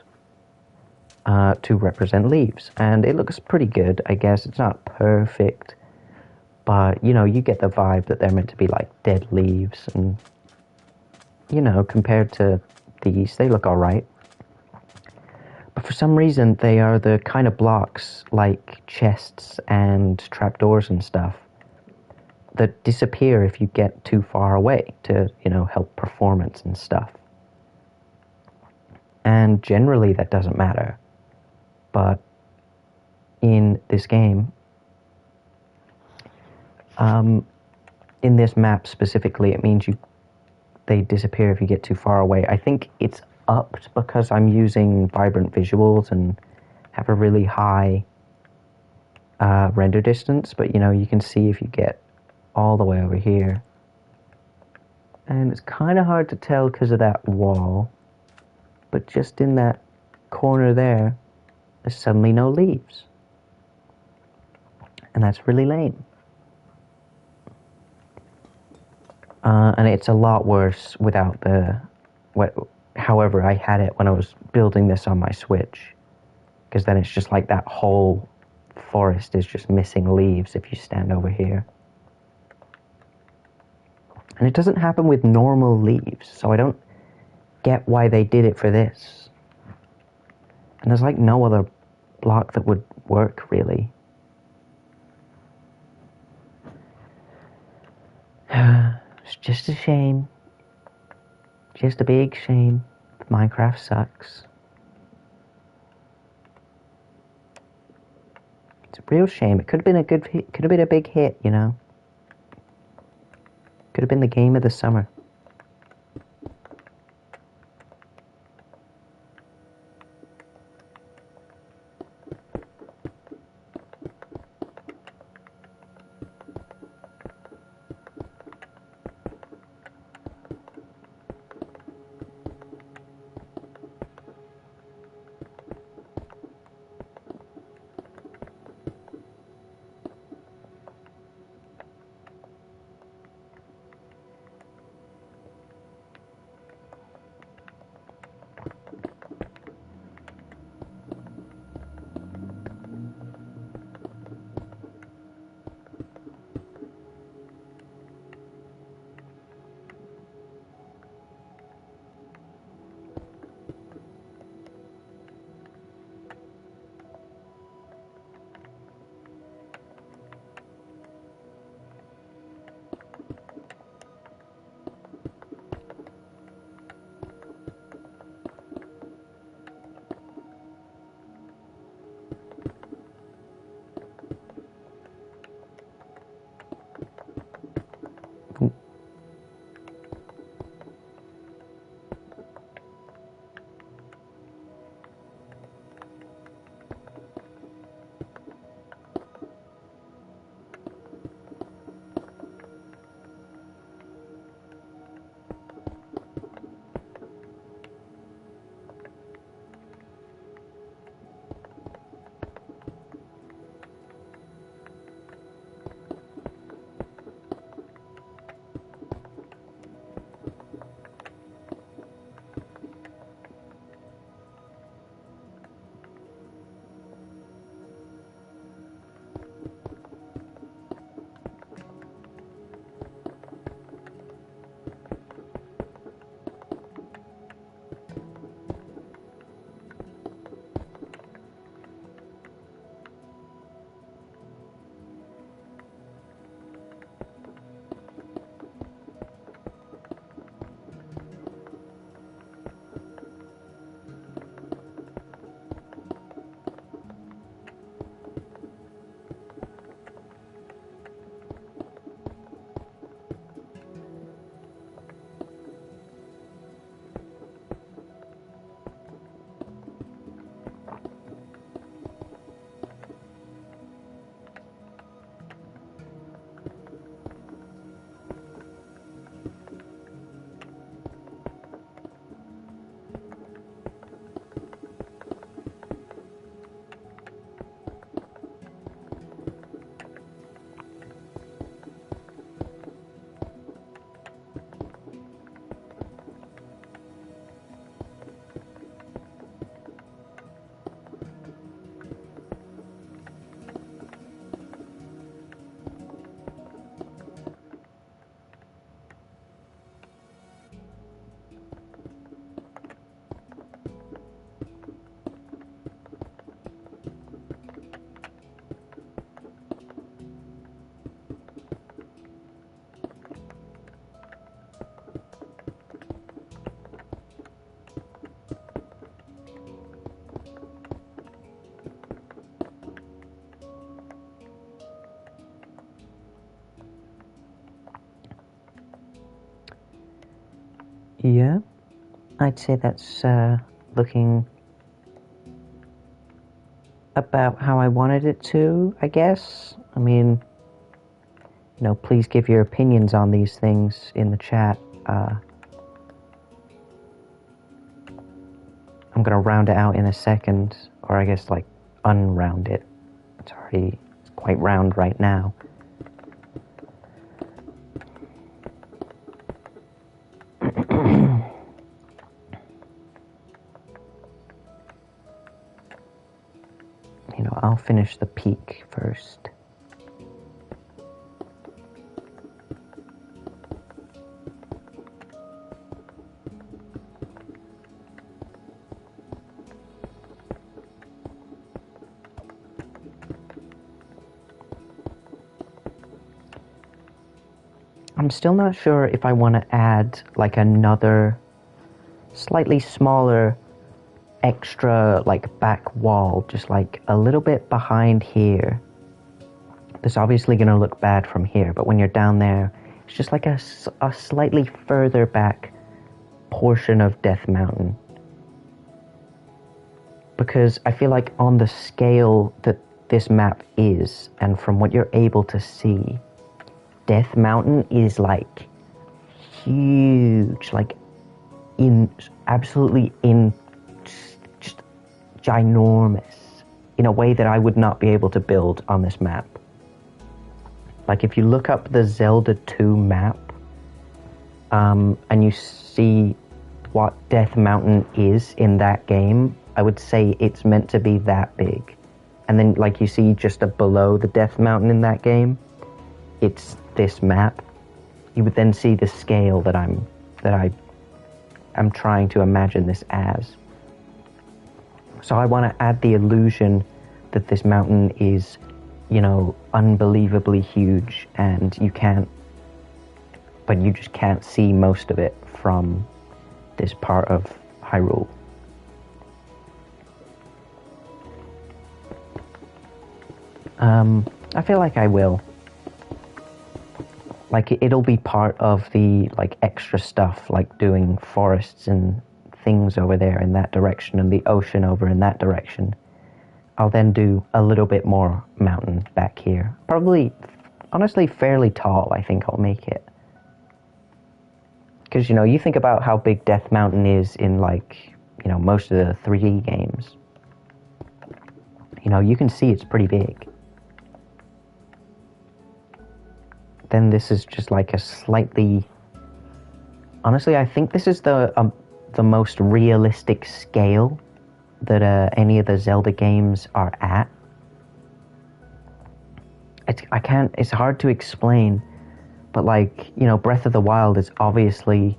to represent leaves, and it looks pretty good, I guess. It's not perfect, but, you know, you get the vibe that they're meant to be like dead leaves, and, you know, compared to these, they look alright. But for some reason, they are the kind of blocks, like chests and trapdoors and stuff, that disappear if you get too far away to, you know, help performance and stuff. And generally that doesn't matter. But in this game, in this map specifically, it means they disappear if you get too far away. I think it's upped because I'm using vibrant visuals and have a really high render distance, but you know, you can see if you get all the way over here. And it's kind of hard to tell because of that wall, but just in that corner there, there's suddenly no leaves. And that's really lame. And it's a lot worse without however I had it when I was building this on my Switch, because then it's just like that whole forest is just missing leaves if you stand over here. And it doesn't happen with normal leaves, so I don't get why they did it for this. And there's like no other block that would work, really. It's just a shame. Just a big shame. Minecraft sucks. It's a real shame. It could have been a good hit. Could have been a big hit, you know. Could have been the game of the summer. Yeah, I'd say that's looking about how I wanted it to, I guess. I mean, please give your opinions on these things in the chat. I'm gonna round it out in a second, or I guess like unround it. It's quite round right now. I'll finish the peak first. I'm still not sure if I want to add like another slightly smaller extra like back wall, just like a little bit behind here. This obviously going to look bad from here, but when you're down there, it's just like a slightly further back portion of Death Mountain. Because I feel like on the scale that this map is, and from what you're able to see, Death Mountain is like huge, like absolutely just ginormous in a way that I would not be able to build on this map. Like if you look up the Zelda 2 map, and you see what Death Mountain is in that game, I would say it's meant to be that big. And then like you see just below the Death Mountain in that game, it's this map. You would then see the scale that I'm trying to imagine this as. So I want to add the illusion that this mountain is, unbelievably huge, and you just can't see most of it from this part of Hyrule. I feel like I will. Like it'll be part of the like extra stuff, like doing forests and things over there in that direction and the ocean over in that direction. I'll then do a little bit more mountain back here. Probably, honestly, fairly tall, I think I'll make it. Because, you think about how big Death Mountain is in, like, most of the 3D games. You can see it's pretty big. Then this is just like a slightly... Honestly, I think this is the most realistic scale that any of the Zelda games are at. It's hard to explain, but like, Breath of the Wild is obviously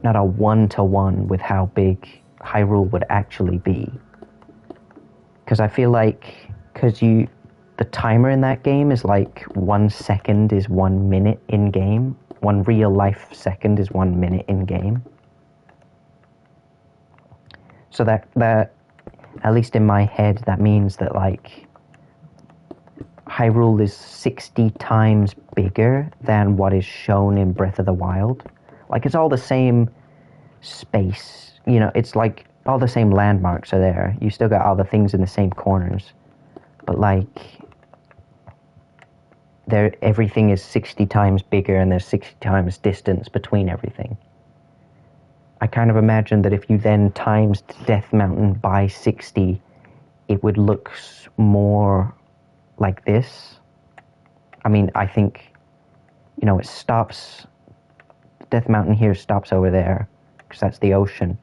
not a one-to-one with how big Hyrule would actually be. Because I feel like, the timer in that game is like 1 second is 1 minute in game. 1 real life second is 1 minute in game. So that at least in my head, that means that like Hyrule is 60 times bigger than what is shown in Breath of the Wild. Like it's all the same space, it's like all the same landmarks are there. You still got all the things in the same corners, but like everything is 60 times bigger and there's 60 times distance between everything. I kind of imagine that if you then times Death Mountain by 60, it would look more like this. I mean, I think, it stops, Death Mountain here stops over there, because that's the ocean.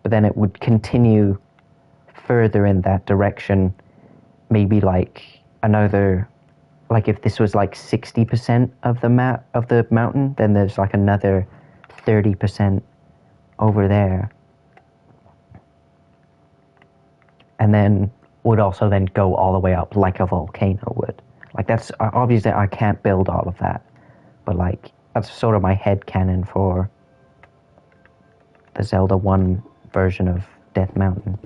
But then it would continue further in that direction, maybe like another, like if this was like 60% of the map of the mountain, then there's like another 30% over there. And then would also then go all the way up like a volcano would. Like that's, obviously I can't build all of that, but like that's sort of my headcanon for the Zelda 1 version of Death Mountain.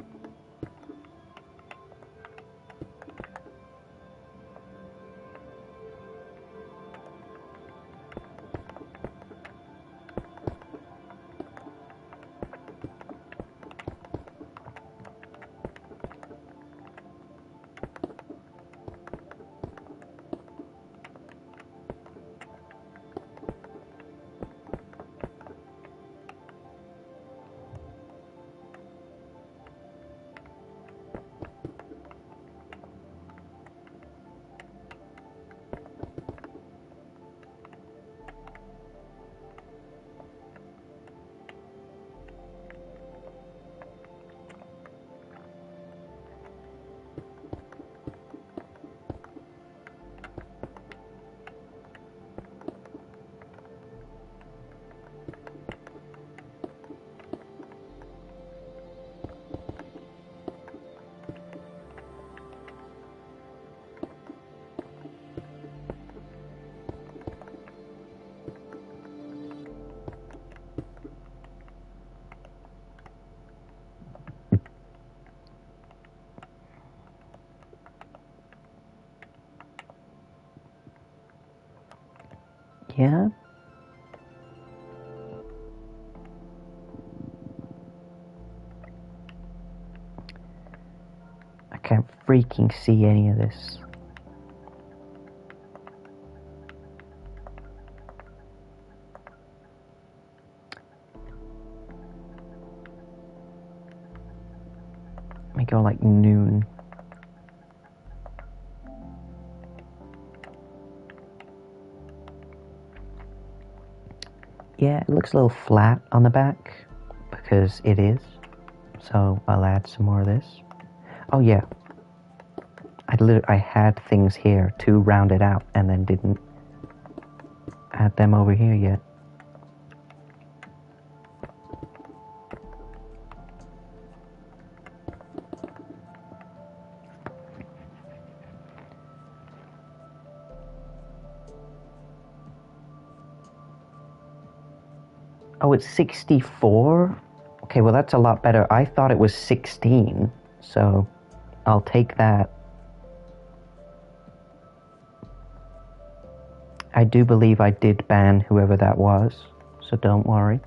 Yeah? I can't freaking see any of this. Let me go like noon. Yeah, it looks a little flat on the back because it is. So I'll add some more of this. Oh yeah, I had things here to round it out and then didn't add them over here yet. Oh, it's 64? Okay, well that's a lot better. I thought it was 16, so I'll take that. I do believe I did ban whoever that was, so don't worry.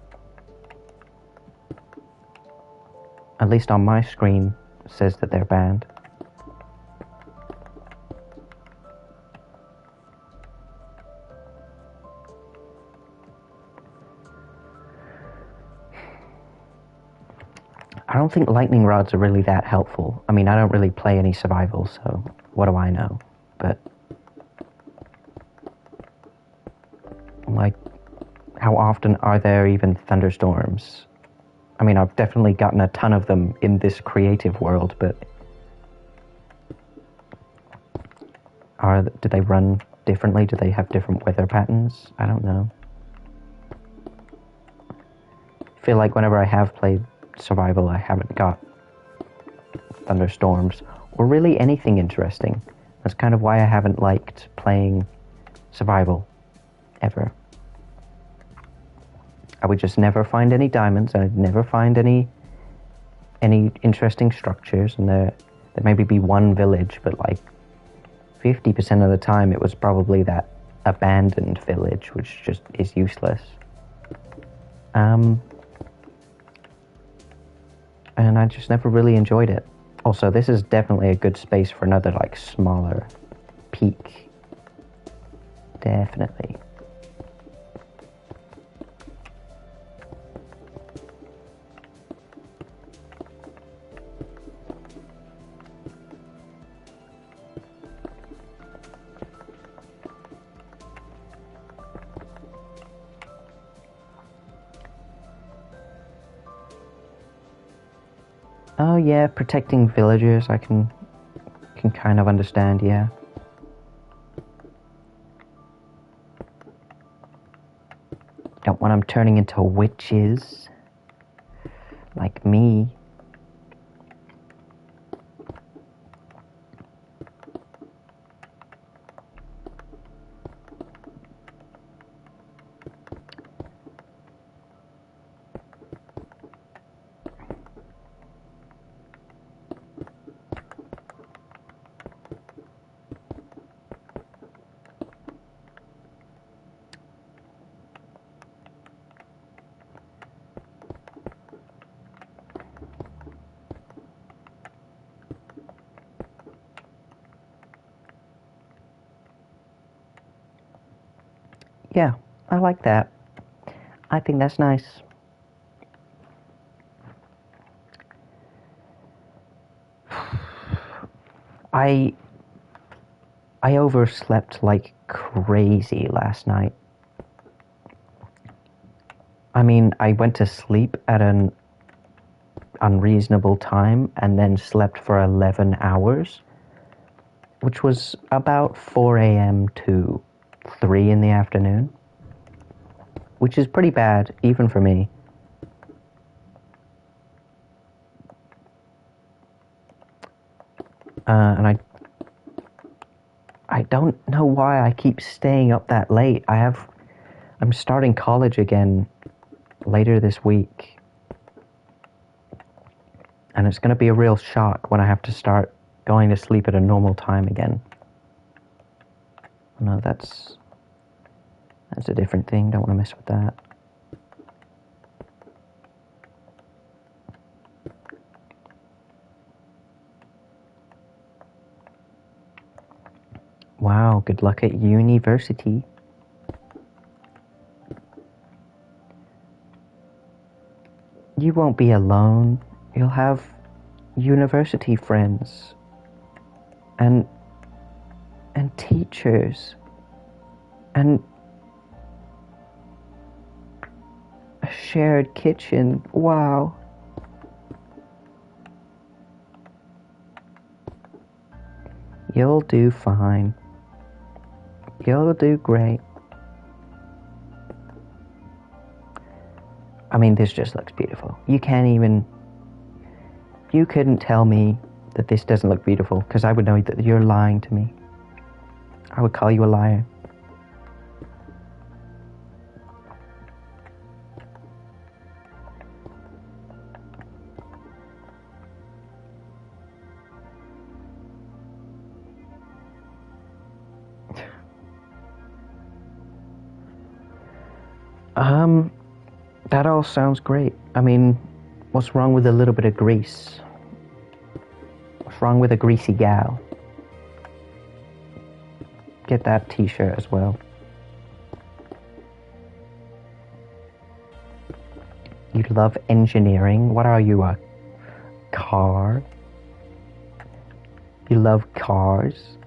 At least on my screen it says that they're banned. I don't think lightning rods are really that helpful. I mean, I don't really play any survival, so what do I know? But, like, how often are there even thunderstorms? I mean, I've definitely gotten a ton of them in this creative world, but do they run differently? Do they have different weather patterns? I don't know. I feel like whenever I have played survival, I haven't got thunderstorms or really anything interesting. That's kind of why I haven't liked playing survival ever. I would just never find any diamonds, and I'd never find any interesting structures, and there maybe be one village, but like 50% of the time it was probably that abandoned village, which just is useless. And I just never really enjoyed it. Also, this is definitely a good space for another, like, smaller peak. Definitely. Oh yeah, protecting villagers, I can kind of understand, yeah. Don't want them turning into witches, like me. Yeah, I like that. I think that's nice. I overslept like crazy last night. I mean, I went to sleep at an unreasonable time and then slept for 11 hours, which was about 4 a.m. to 3 in the afternoon, which is pretty bad, even for me. And I don't know why I keep staying up that late. I'm starting college again later this week, and it's going to be a real shock when I have to start going to sleep at a normal time again. No, that's That's a different thing. Don't want to mess with that. Wow, good luck at university. You won't be alone. You'll have university friends and teachers and a shared kitchen. Wow. You'll do fine. You'll do great. I mean, this just looks beautiful. You couldn't tell me that this doesn't look beautiful, because I would know that you're lying to me. I would call you a liar. That all sounds great. I mean, what's wrong with a little bit of grease? What's wrong with a greasy gal? Get that t-shirt as well. You love engineering. What are you, a car? You love cars?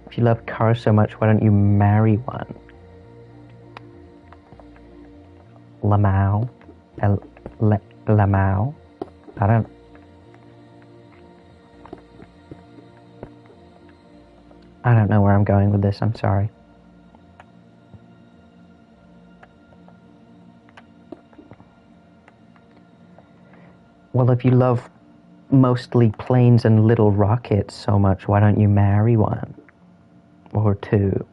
If you love cars so much, why don't you marry one? Lamau? Lamau? I don't know where I'm going with this, I'm sorry. Well, if you love mostly planes and little rockets so much, why don't you marry one? Or two?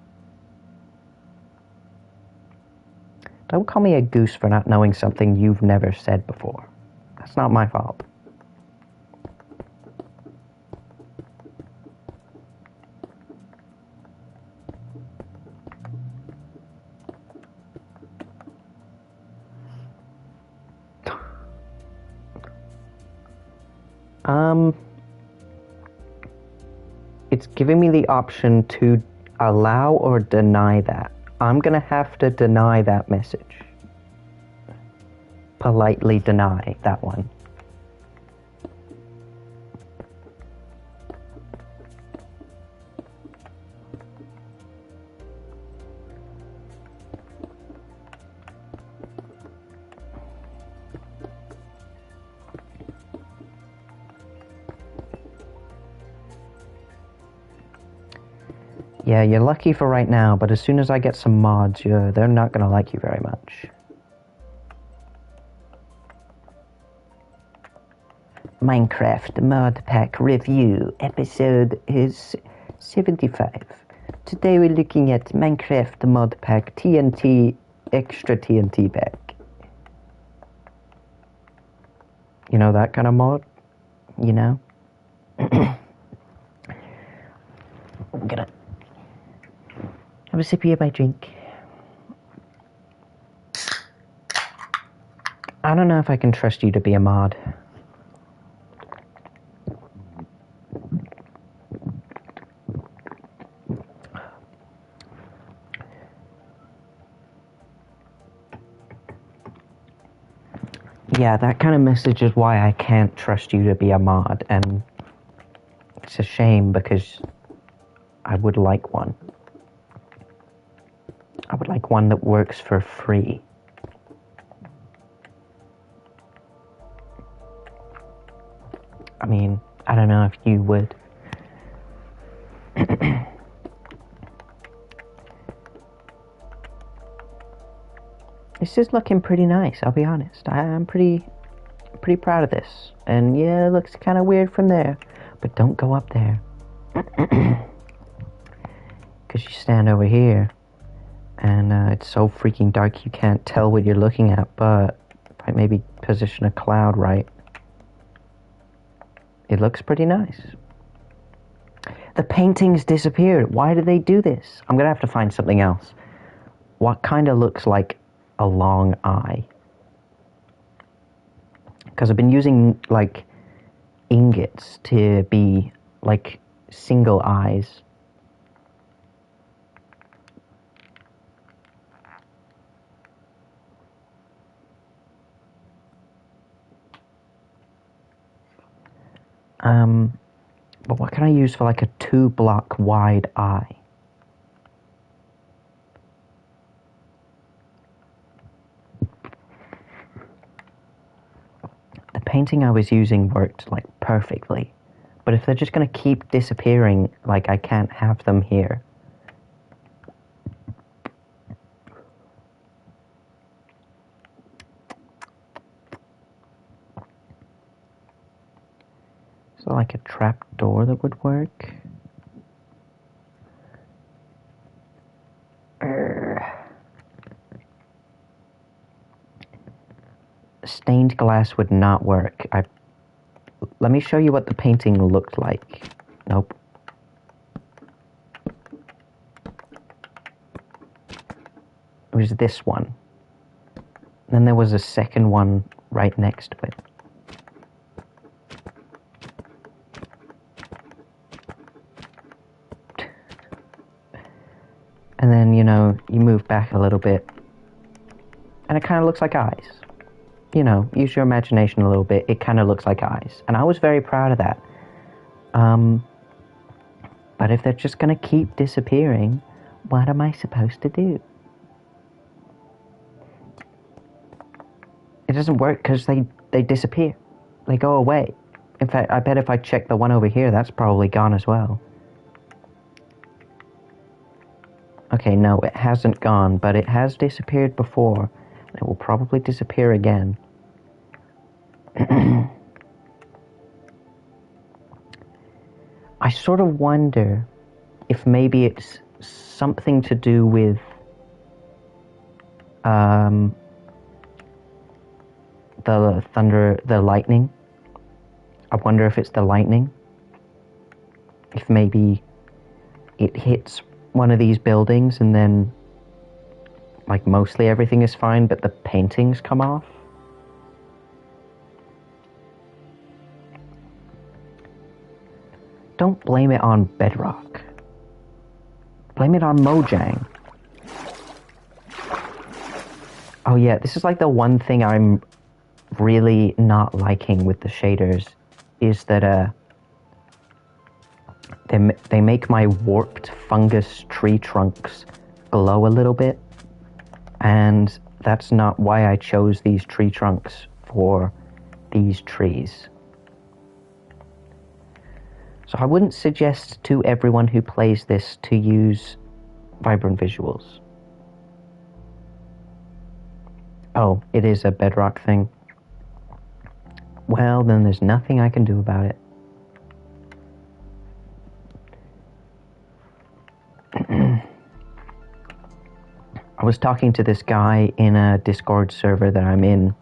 Don't call me a goose for not knowing something you've never said before. That's not my fault. It's giving me the option to allow or deny that. I'm gonna have to deny that message. Politely deny that one. Yeah, you're lucky for right now, but as soon as I get some mods, they're not gonna like you very much. Minecraft Mod Pack Review, episode is 75. Today we're looking at Minecraft Mod Pack TNT, Extra TNT Pack. You know that kind of mod? You know? I'm gonna have a sip of my drink. I don't know if I can trust you to be a mod. Yeah, that kind of message is why I can't trust you to be a mod, and it's a shame because I would like one. I would like one that works for free. I mean, I don't know if you would. This is looking pretty nice, I'll be honest. I'm pretty proud of this. And yeah, it looks kind of weird from there. But don't go up there. Because you stand over here. And it's so freaking dark you can't tell what you're looking at. But if I maybe position a cloud right, it looks pretty nice. The paintings disappeared. Why did they do this? I'm going to have to find something else. what kind of looks like a long eye. Because I've been using, like, ingots to be, like, single eyes. But what can I use for, like, a 2-block wide eye? The painting I was using worked, like, perfectly. But if they're just going to keep disappearing, like, I can't have them here. So, like, a trap door that would work? Stained glass would not work. Let me show you what the painting looked like. Nope. It was this one. Then there was a second one right next to it. And then, you know, you move back a little bit, and it kind of looks like eyes. You know, use your imagination a little bit. It kind of looks like eyes. And I was very proud of that. But if they're just going to keep disappearing, what am I supposed to do? It doesn't work because they disappear. They go away. In fact, I bet if I check the one over here, that's probably gone as well. Okay, no, it hasn't gone, but it has disappeared before. And it will probably disappear again. I sort of wonder if maybe it's something to do with the thunder, the lightning. I wonder if it's the lightning. If maybe it hits one of these buildings and then, like, mostly everything is fine, but the paintings come off. Don't blame it on Bedrock. Blame it on Mojang. Oh yeah, this is like the one thing I'm really not liking with the shaders, is that they make my warped fungus tree trunks glow a little bit, and that's not why I chose these tree trunks for these trees. So I wouldn't suggest to everyone who plays this to use vibrant visuals. Oh, it is a Bedrock thing. Well, then there's nothing I can do about it. I was talking to this guy in a Discord server that I'm in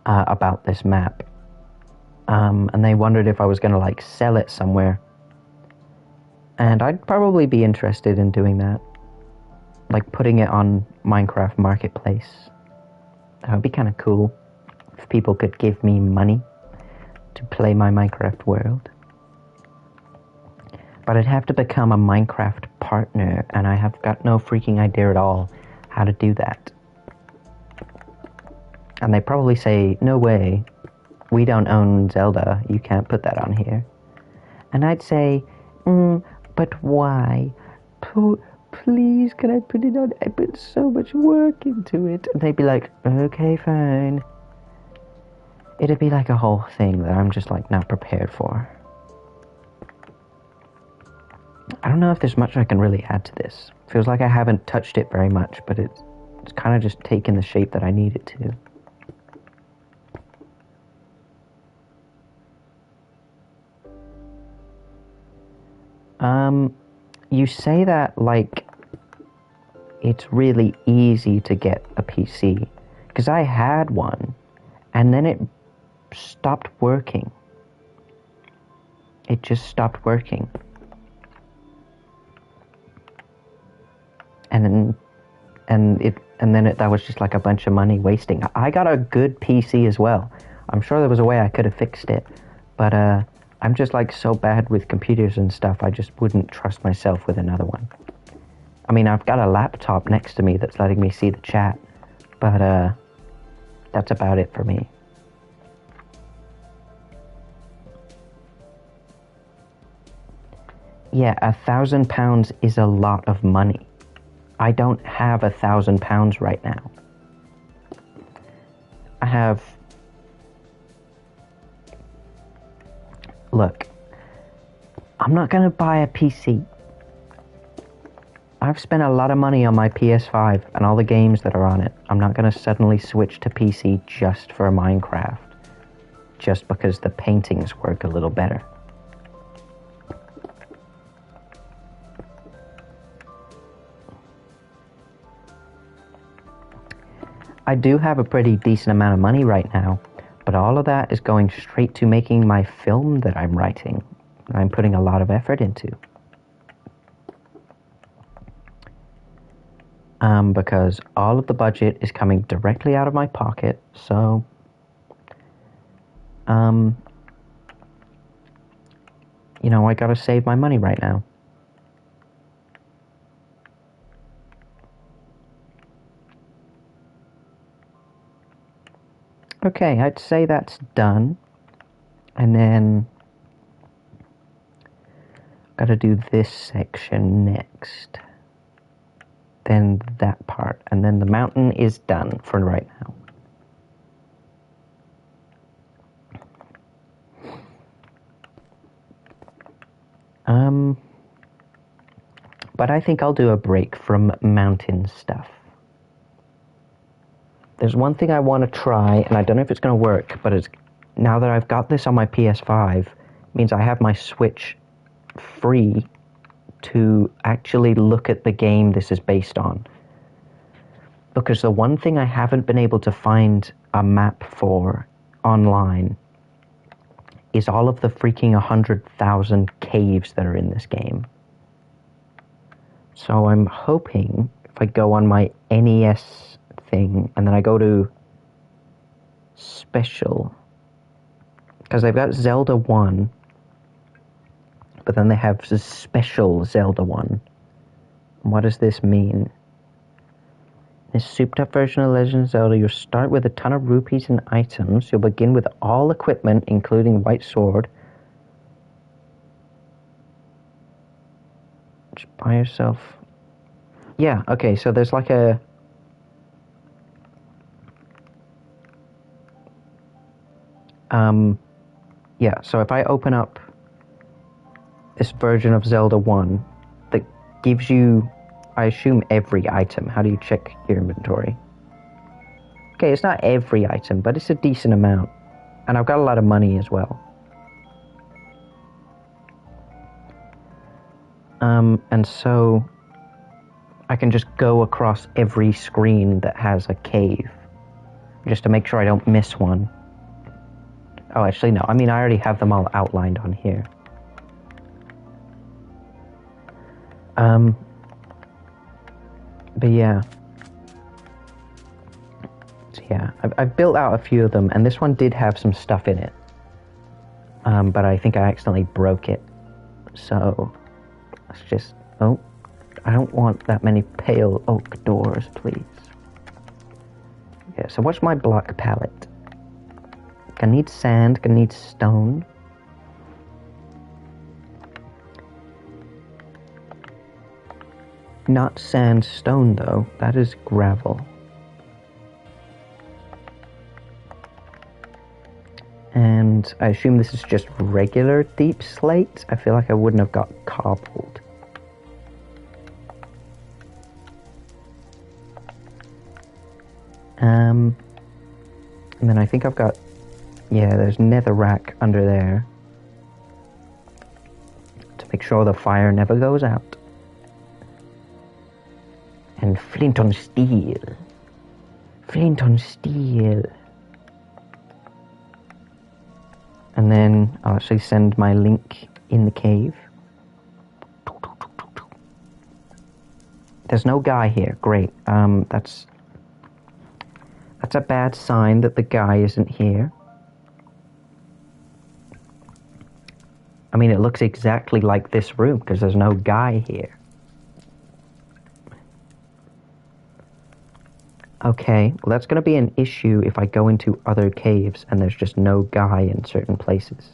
about this map. And they wondered if I was going to, like, sell it somewhere. And I'd probably be interested in doing that. Like, putting it on Minecraft Marketplace. That would be kind of cool. If people could give me money to play my Minecraft world. But I'd have to become a Minecraft partner, and I have got no freaking idea at all how to do that. And they probably say, no way, we don't own Zelda, you can't put that on here. And I'd say, but why? Please, can I put it on? I put so much work into it. And they'd be like, okay, fine. It'd be like a whole thing that I'm just, like, not prepared for. I don't know if there's much I can really add to this. Feels like I haven't touched it very much, but it's kind of just taken the shape that I need it to. You say that like it's really easy to get a PC, because I had one, and then it stopped working. It just stopped working. And and that was just like a bunch of money wasting. I got a good PC as well. I'm sure there was a way I could have fixed it, but I'm just like so bad with computers and stuff, I just wouldn't trust myself with another one. I mean, I've got a laptop next to me that's letting me see the chat, but that's about it for me. Yeah, £1,000 is a lot of money. I don't have £1,000 right now. I have... Look, I'm not gonna buy a PC. I've spent a lot of money on my PS5 and all the games that are on it. I'm not gonna suddenly switch to PC just for Minecraft, just because the paintings work a little better. I do have a pretty decent amount of money right now, but all of that is going straight to making my film that I'm writing. I'm putting a lot of effort into. Because all of the budget is coming directly out of my pocket, so... you know, I gotta save my money right now. Okay, I'd say that's done. And then... gotta do this section next. Then that part. And then the mountain is done for right now. But I think I'll do a break from mountain stuff. There's one thing I want to try, and I don't know if it's going to work, but it's now that I've got this on my PS5, means I have my Switch free to actually look at the game this is based on. Because the one thing I haven't been able to find a map for online is all of the freaking 100,000 caves that are in this game. So I'm hoping if I go on my NES thing and then I go to Special, because they've got Zelda 1, but then they have this Special Zelda 1. What does this mean? This souped-up version of Legend of Zelda, you'll start with a ton of rupees and items. You'll begin with all equipment, including White Sword. Just buy yourself... Yeah, okay, so there's like a... yeah, so if I open up this version of Zelda 1 that gives you, I assume, every item. How do you check your inventory? Okay, it's not every item, but it's a decent amount. And I've got a lot of money as well. And so I can just go across every screen that has a cave, just to make sure I don't miss one. Oh, actually, no. I mean, I already have them all outlined on here. But yeah. So yeah, I've built out a few of them, and this one did have some stuff in it. But I think I accidentally broke it. So, let's just... Oh, I don't want that many pale oak doors, please. Yeah, so what's my block palette? Gonna need sand, gonna need stone. Not sandstone, though. That is gravel. And I assume this is just regular deep slate. I feel like I wouldn't have got cobbled. And then I think I've got... Yeah, there's netherrack under there. To make sure the fire never goes out. And flint on steel. Flint on steel. And then I'll actually send my link in the cave. There's no guy here. Great. That's a bad sign that the guy isn't here. I mean, it looks exactly like this room because there's no guy here. Okay, well that's going to be an issue if I go into other caves and there's just no guy in certain places.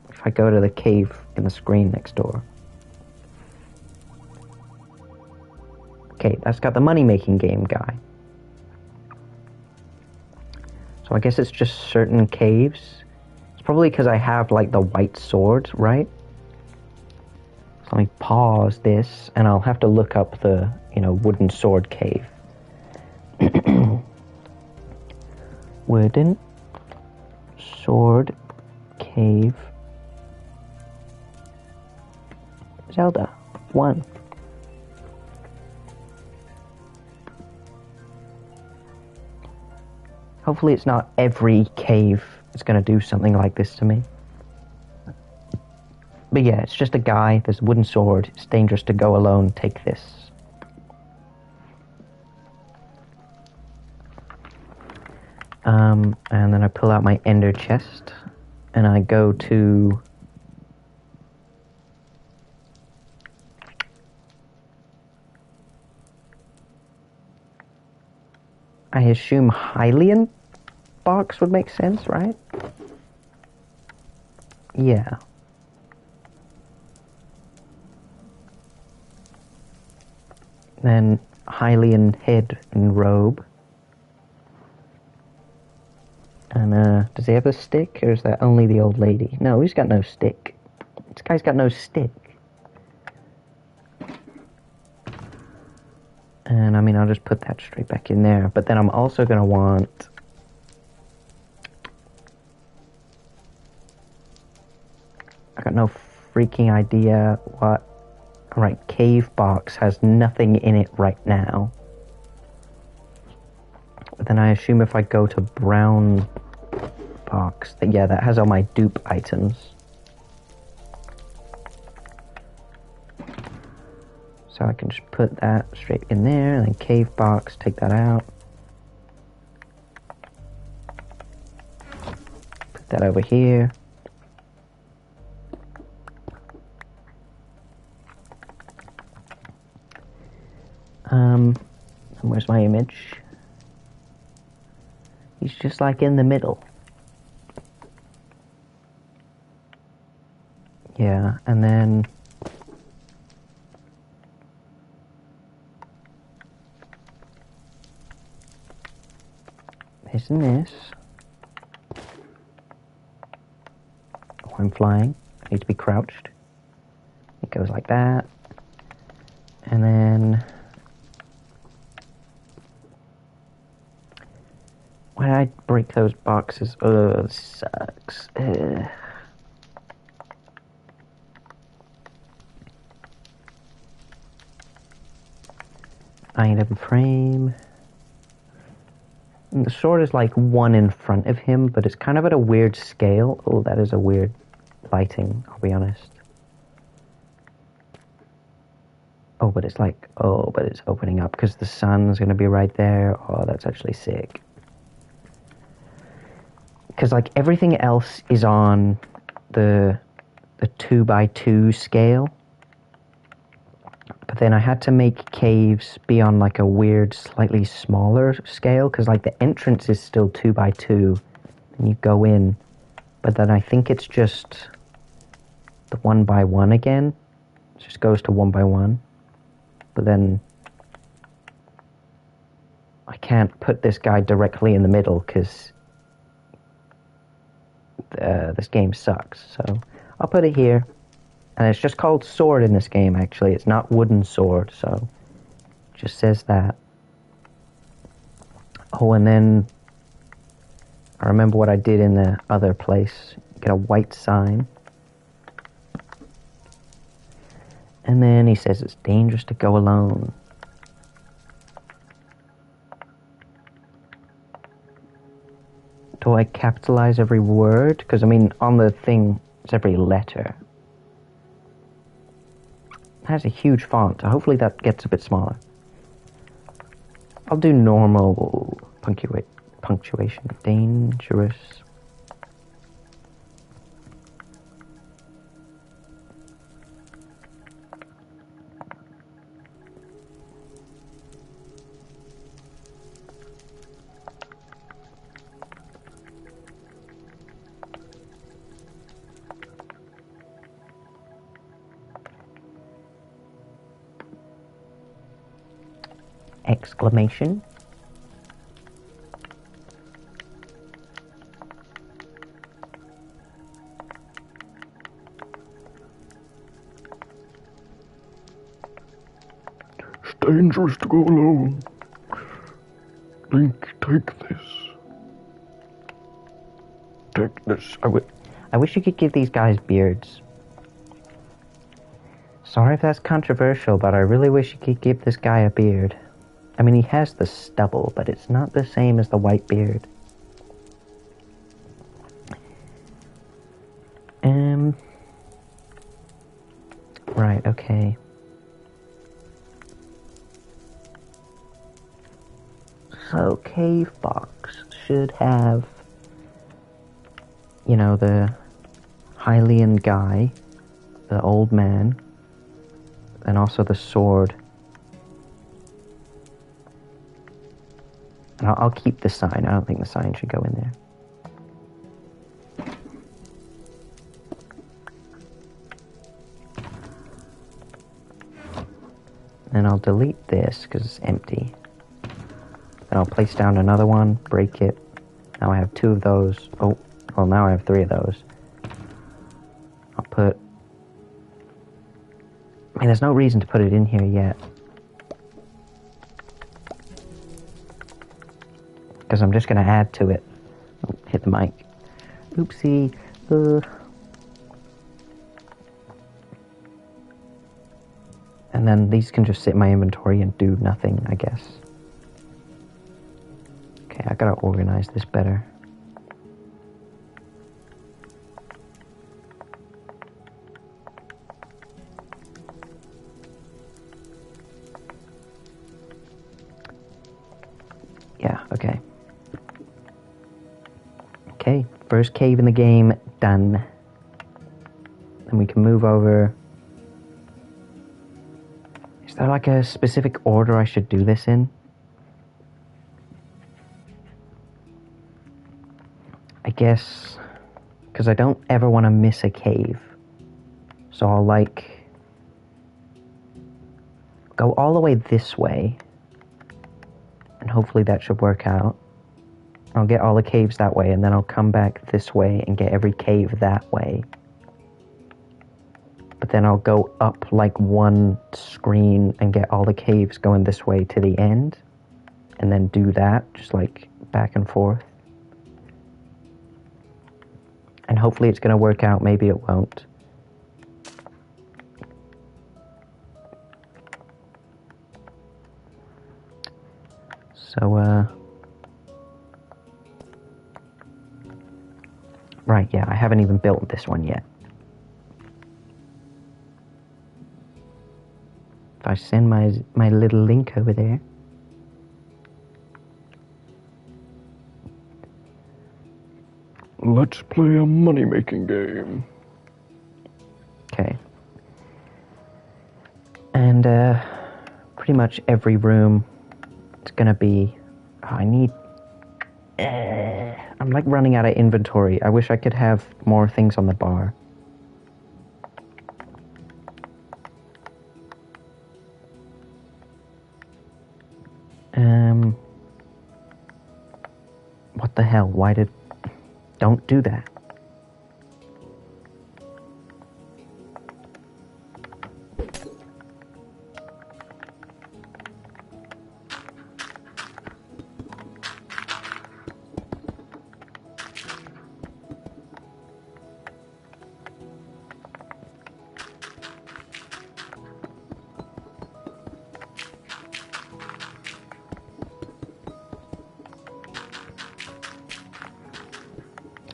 If I go to the cave in the screen next door. Okay, that's got the money-making game guy. So I guess it's just certain caves. It's probably because I have, like, the white sword, right? So let me pause this, and I'll have to look up the, wooden sword cave. Wooden sword cave. Zelda 1. Hopefully it's not every cave that's going to do something like this to me. But yeah, it's just a guy, there's a wooden sword, it's dangerous to go alone, take this. And then I pull out my ender chest, and I go to... I assume Hylian box would make sense, right? Yeah. Then Hylian head and robe. And does he have a stick, or is that only the old lady? No, he's got no stick. This guy's got no stick. And I mean, I'll just put that straight back in there. But then I'm also going to want... I got no freaking idea what... Alright, cave box has nothing in it right now. But then I assume if I go to brown box, yeah, that has all my dupe items. So I can just put that straight in there, and then cave box, take that out. Put that over here. And where's my image? He's just like in the middle. Yeah, and then... this and this. Oh, I'm flying. I need to be crouched. It goes like that. And then... why did I break those boxes? Oh, this sucks. Ugh. Item frame. And the sword is like one in front of him, but it's kind of at a weird scale. Oh, that is a weird lighting, I'll be honest. Oh, but it's like, oh, but it's opening up because the sun's going to be right there. Oh, that's actually sick. Because like everything else is on the 2x2 scale. But then I had to make caves be on like a weird, slightly smaller scale, because like the entrance is still 2x2, and you go in, but then I think it's just the 1x1 again. It just goes to 1x1, but then I can't put this guy directly in the middle because this game sucks. So I'll put it here. And it's just called sword in this game, actually. It's not wooden sword, so it just says that. Oh, and then I remember what I did in the other place. Get a white sign. And then he says it's dangerous to go alone. Do I capitalize every word? Because, I mean, on the thing, it's every letter. has a huge font. Hopefully that gets a bit smaller. I'll do normal punctuation. Dangerous. Exclamation. It's dangerous to go alone. Link, take this. Take this. I wish you could give these guys beards. Sorry if that's controversial, but I really wish you could give this guy a beard. I mean, he has the stubble, but it's not the same as the white beard. Right, okay. So, Cave Box should have, you know, the Hylian guy, the old man, and also the sword. And I'll keep the sign. I don't think the sign should go in there. And I'll delete this because it's empty. Then I'll place down another one, break it. Now I have 2 of those. Oh, well, now I have 3 of those. I'll put... I mean, there's no reason to put it in here yet. Because I'm just going to add to it. Oh, hit the mic. Oopsie. And then these can just sit in my inventory and do nothing, I guess. Okay, I gotta organize this better. Yeah, okay. Okay, first cave in the game, done. Then we can move over. Is there like a specific order I should do this in? I guess, because I don't ever want to miss a cave. So I'll like go all the way this way. And hopefully that should work out. I'll get all the caves that way, and then I'll come back this way and get every cave that way. But then I'll go up like one screen and get all the caves going this way to the end. And then do that, just like back and forth. And hopefully it's going to work out, maybe it won't. So, right, yeah, I haven't even built this one yet. If I send my little link over there. Let's play a money-making game. Okay. And, pretty much every room, it's gonna be... Oh, I need... I'm like running out of inventory. I wish I could have more things on the bar. What the hell? Why did... Don't do that.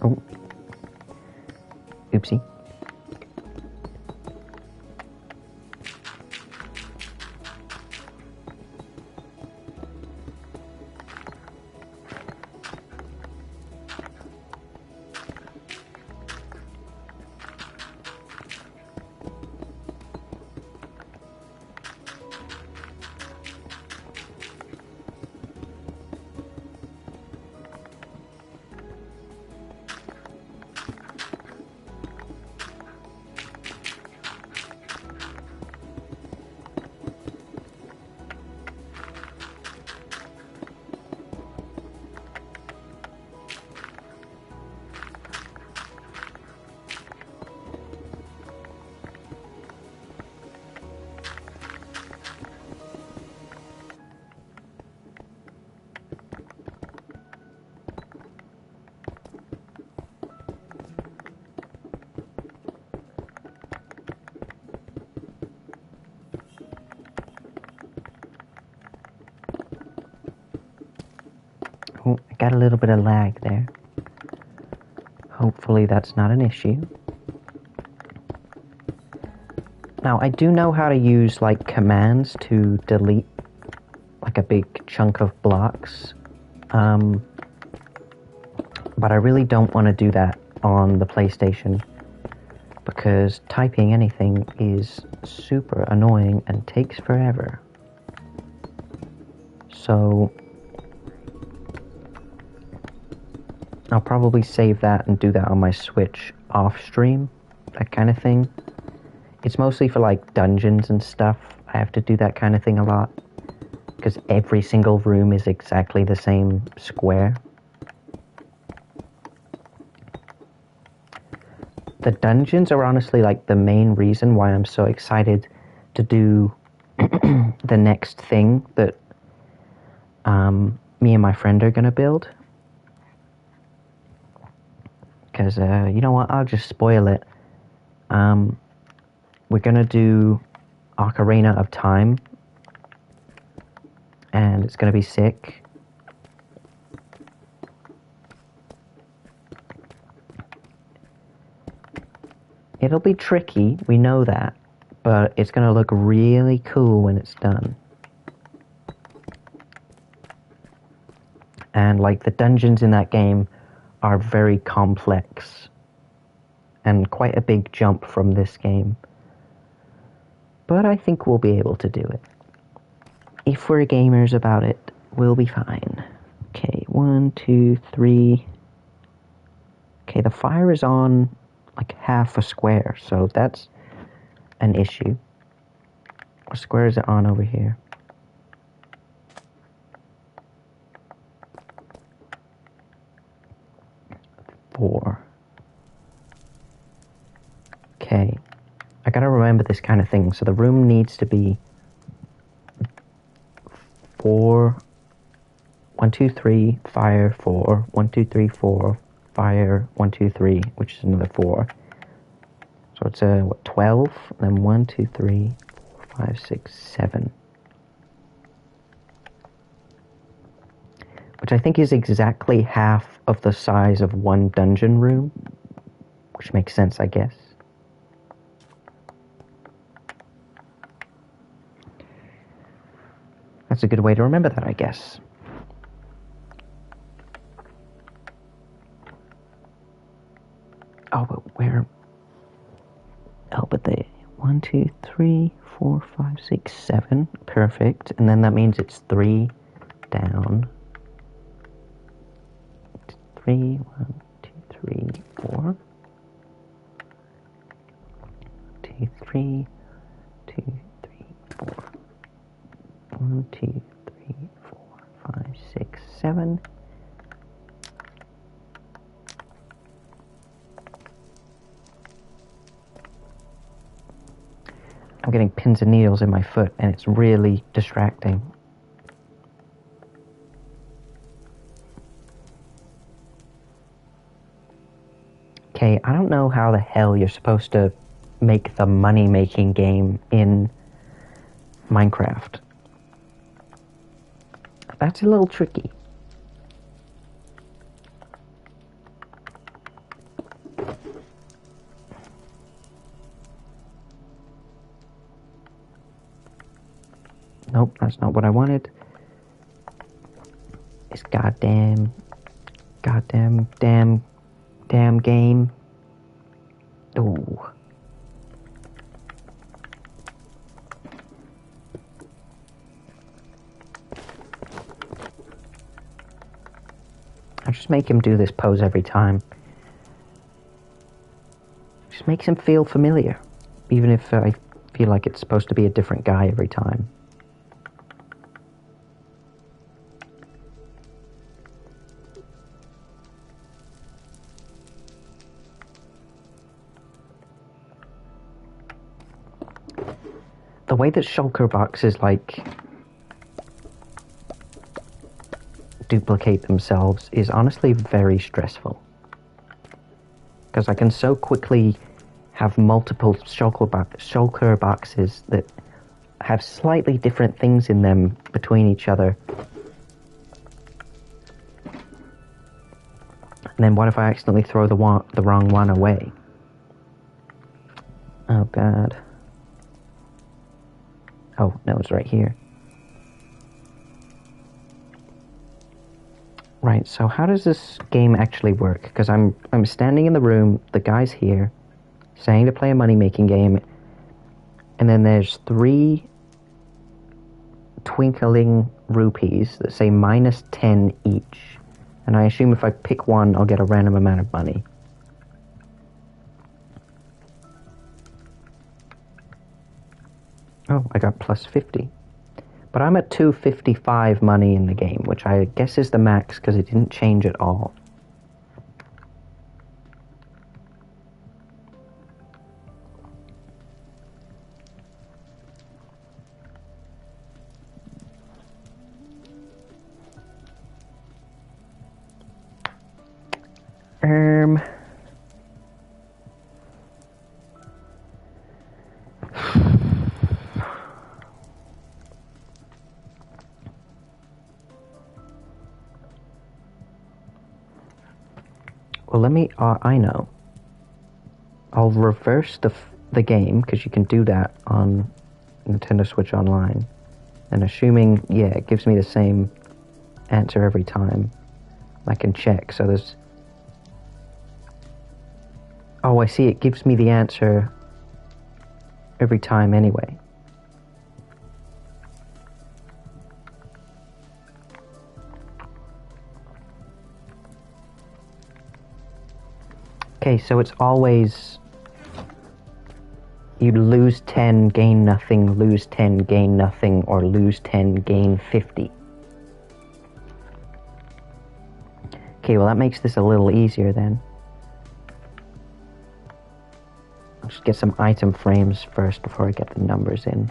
Oh. Oopsie. got a little bit of lag there. Hopefully that's not an issue. Now, I do know how to use, like, commands to delete, like, a big chunk of blocks. But I really don't want to do that on the PlayStation, because typing anything is super annoying and takes forever. So I'll probably save that and do that on my Switch off stream, that kind of thing. It's mostly for like dungeons and stuff. I have to do that kind of thing a lot, because every single room is exactly the same square. The dungeons are honestly like the main reason why I'm so excited to do the next thing that me and my friend are going to build. Because, you know what, I'll just spoil it. We're going to do Ocarina of Time. And it's going to be sick. It'll be tricky, we know that, but it's going to look really cool when it's done. And, like, the dungeons in that game are very complex and quite a big jump from this game. But I think we'll be able to do it. If we're gamers about it, we'll be fine. Okay, 1, 2, 3. Okay, the fire is on like half a square, so that's an issue. What square is it on over here? Four. Okay, I gotta remember this kind of thing. So the room needs to be 4. 1, 2, 3, fire, 4. 1, 2, 3, 4. Fire, 1, 2, 3, which is another 4. So it's a, 12? And then 1, 2, 3, 4, 5, 6, 7. Which I think is exactly half of the size of one dungeon room. Which makes sense, I guess. That's a good way to remember that, I guess. Oh, but where? Oh, but they 1, 2, 3, 4, 5, 6, 7. Perfect. And then that means it's 3 down. 3, 1, 2, 3, 4. 2, 3, 2, 3, 4. 1, 2, 3, 4, 5, 6, 7. I'm getting pins and needles in my foot, and it's really distracting. Okay, I don't know how the hell you're supposed to make the money-making game in Minecraft. That's a little tricky. Nope, that's not what I wanted. This damn game. Ooh. I just make him do this pose every time. Just makes him feel familiar, even if I feel like it's supposed to be a different guy every time. The way that shulker boxes, like, duplicate themselves is honestly very stressful. Because I can so quickly have multiple shulker boxes that have slightly different things in them between each other. And then what if I accidentally throw the wrong one away? Oh, God. Oh, no, it's right here. Right, so how does this game actually work? Because I'm standing in the room, the guy's here, saying to play a money-making game, and then there's 3 twinkling rupees that say -10 each. And I assume if I pick one, I'll get a random amount of money. Oh, I got +50. But I'm at 255 money in the game, which I guess is the max because it didn't change at all. Well, let me, I know. I'll reverse the game, because you can do that on Nintendo Switch Online. And assuming, yeah, it gives me the same answer every time, I can check. So there's... Oh, I see, it gives me the answer every time anyway. Okay, so it's always... You lose 10, gain nothing, lose 10, gain nothing, or lose 10, gain 50. Okay, well that makes this a little easier then. I'll just get some item frames first before I get the numbers in.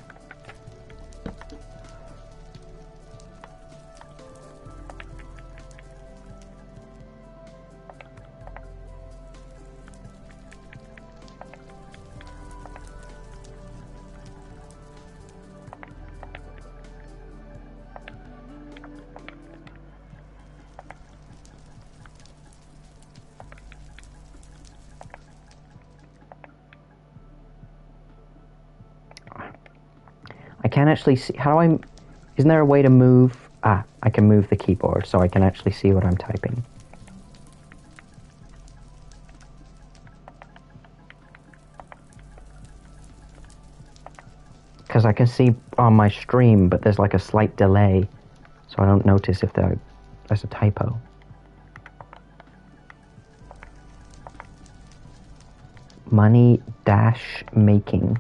I can't actually see... How do I... Isn't there a way to move... Ah, I can move the keyboard so I can actually see what I'm typing. Because I can see on my stream, but there's like a slight delay, so I don't notice if there's a typo. Money dash making.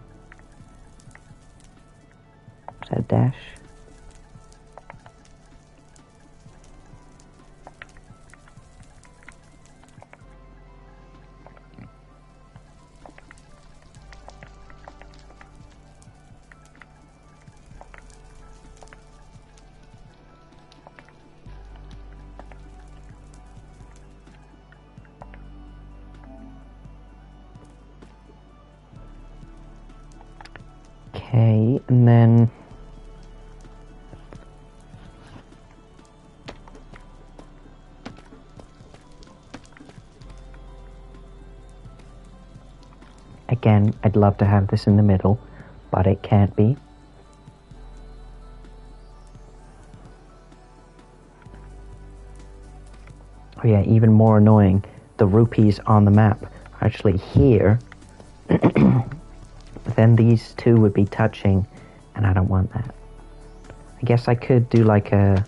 Is that a dash? Okay, and then... Again, I'd love to have this in the middle, but it can't be. Oh yeah, even more annoying, the rupees on the map are actually here. Then these two would be touching, and I don't want that. I guess I could do like a...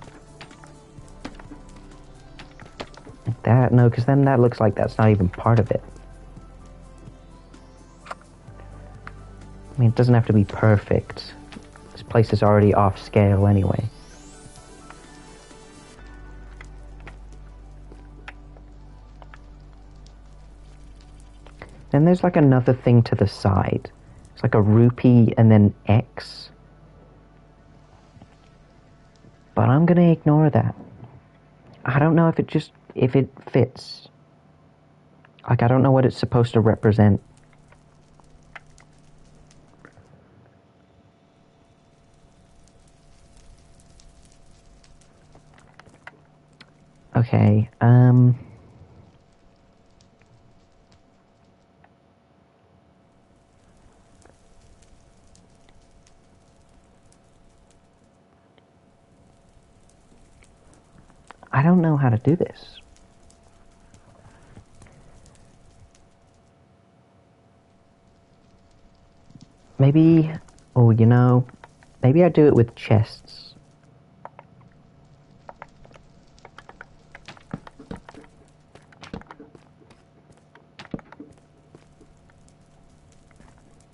Like that? No, because then that looks like that's not even part of it. I mean, it doesn't have to be perfect. This place is already off scale anyway. Then there's like another thing to the side. It's like a rupee and then X. But I'm gonna ignore that. I don't know if it fits. Like, I don't know what it's supposed to represent. Okay, I don't know how to do this. Maybe, oh, you know, maybe I do it with chests.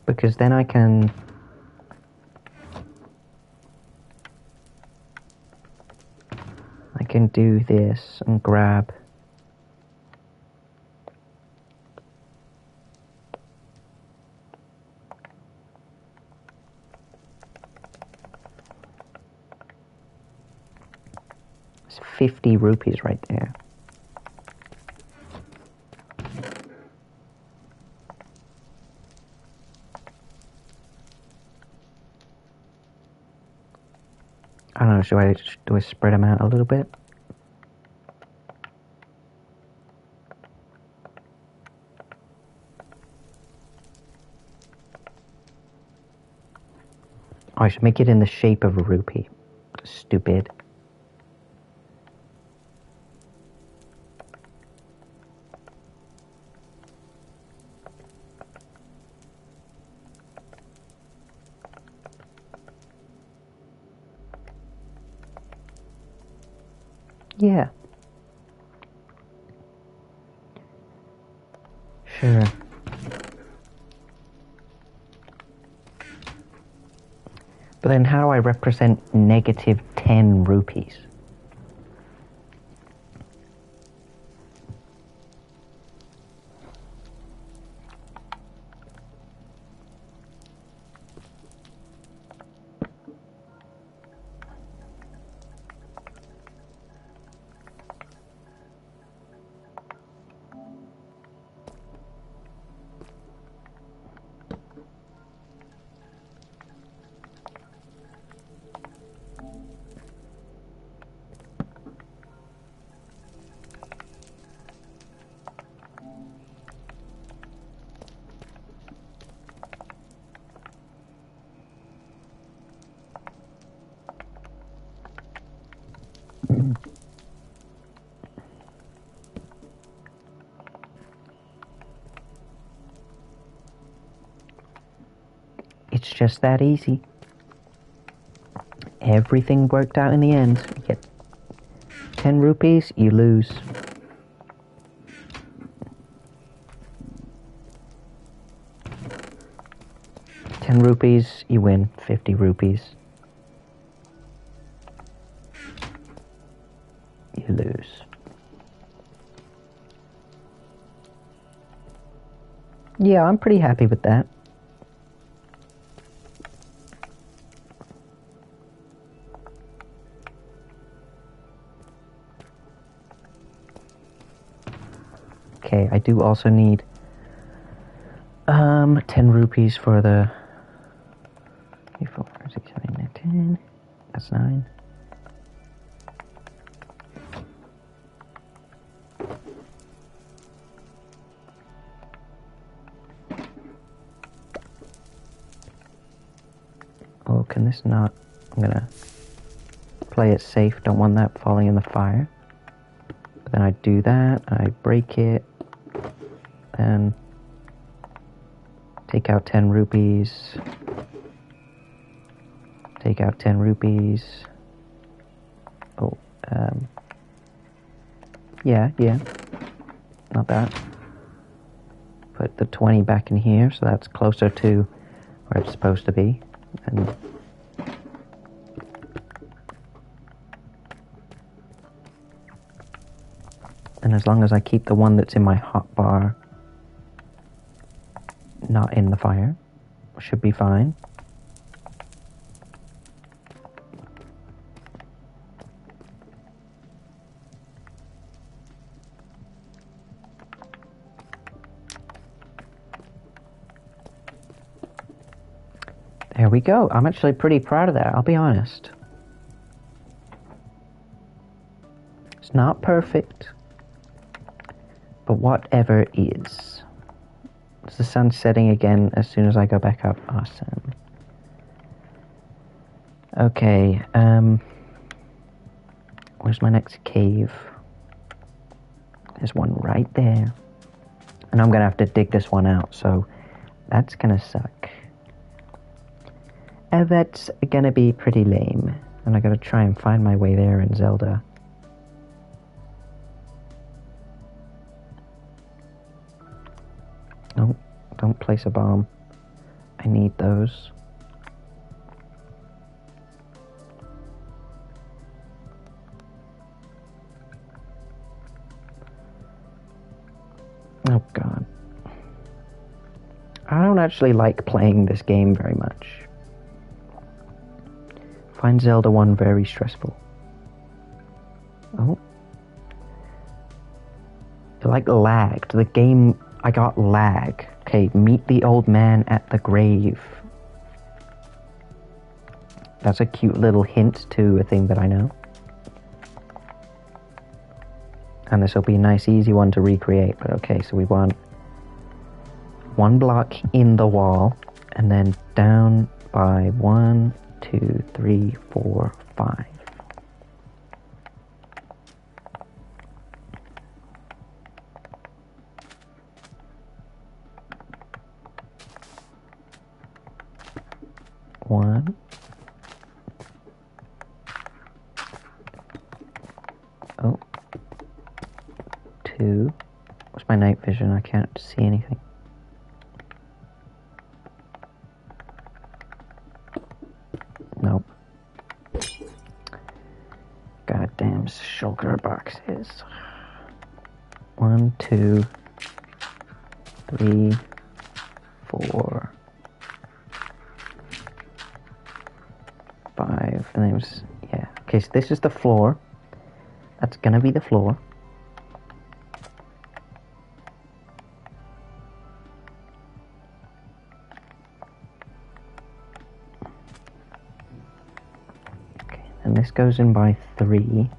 Because then I can do this and grab. It's 50 rupees right there. I don't know, do I spread them out a little bit? Oh, I should make it in the shape of a rupee. Stupid. Yeah. Sure. But then how do I represent negative 10 rupees? It's just that easy. Everything worked out in the end. You get 10 rupees, you lose. ₹10, you win 50 rupees. You lose. Yeah, I'm pretty happy with that. Okay, I do also need 10 rupees for the 3, 4, 5, 6, 7, 8, 9, 10. That's 9. Oh, can this not? I'm gonna play it safe. Don't want that falling in the fire. But then I do that. I break it. Then take out 10 rupees. Take out 10 rupees. Oh, yeah. Not that. Put the 20 back in here, so that's closer to where it's supposed to be. And as long as I keep the one that's in my hotbar not in the fire, should be fine. There we go. I'm actually pretty proud of that, I'll be honest. It's not perfect, but whatever is. Is the sun setting again as soon as I go back up? Awesome. Okay, Where's my next cave? There's one right there. And I'm gonna have to dig this one out, so that's gonna suck. That's gonna be pretty lame. And I gotta try and find my way there in Zelda. No, don't place a bomb. I need those. Oh god. I don't actually like playing this game very much. Find Zelda 1 very stressful. Oh. It like lagged. The game, I got lag. Okay, meet the old man at the grave. That's a cute little hint to a thing that I know. And this will be a nice easy one to recreate, but okay, so we want one block in the wall, and then down by 1, 2, 3, 4, 5. One. Oh. 2. What's my night vision? I can't see anything. Nope. Goddamn sugar boxes. 1, 2, 3, 4, 5, and there's, yeah. Okay, so this is the floor. That's gonna be the floor. Okay, and this goes in by 3,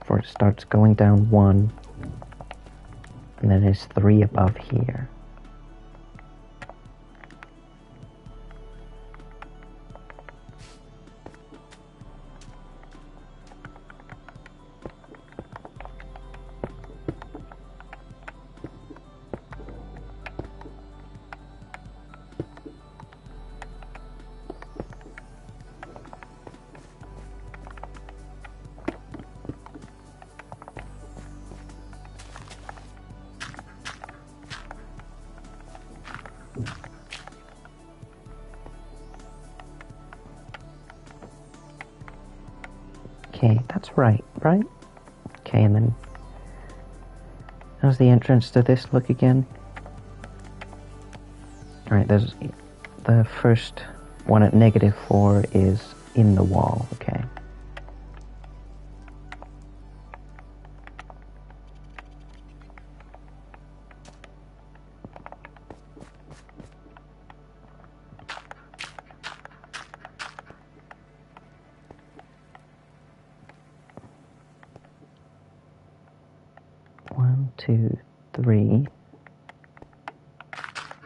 before it starts going down 1, and then there's 3 above here. Okay, that's right? Okay, and then how's the entrance to this look again? Alright, there's the first one at -4 is in the wall, okay. One, 2, 3,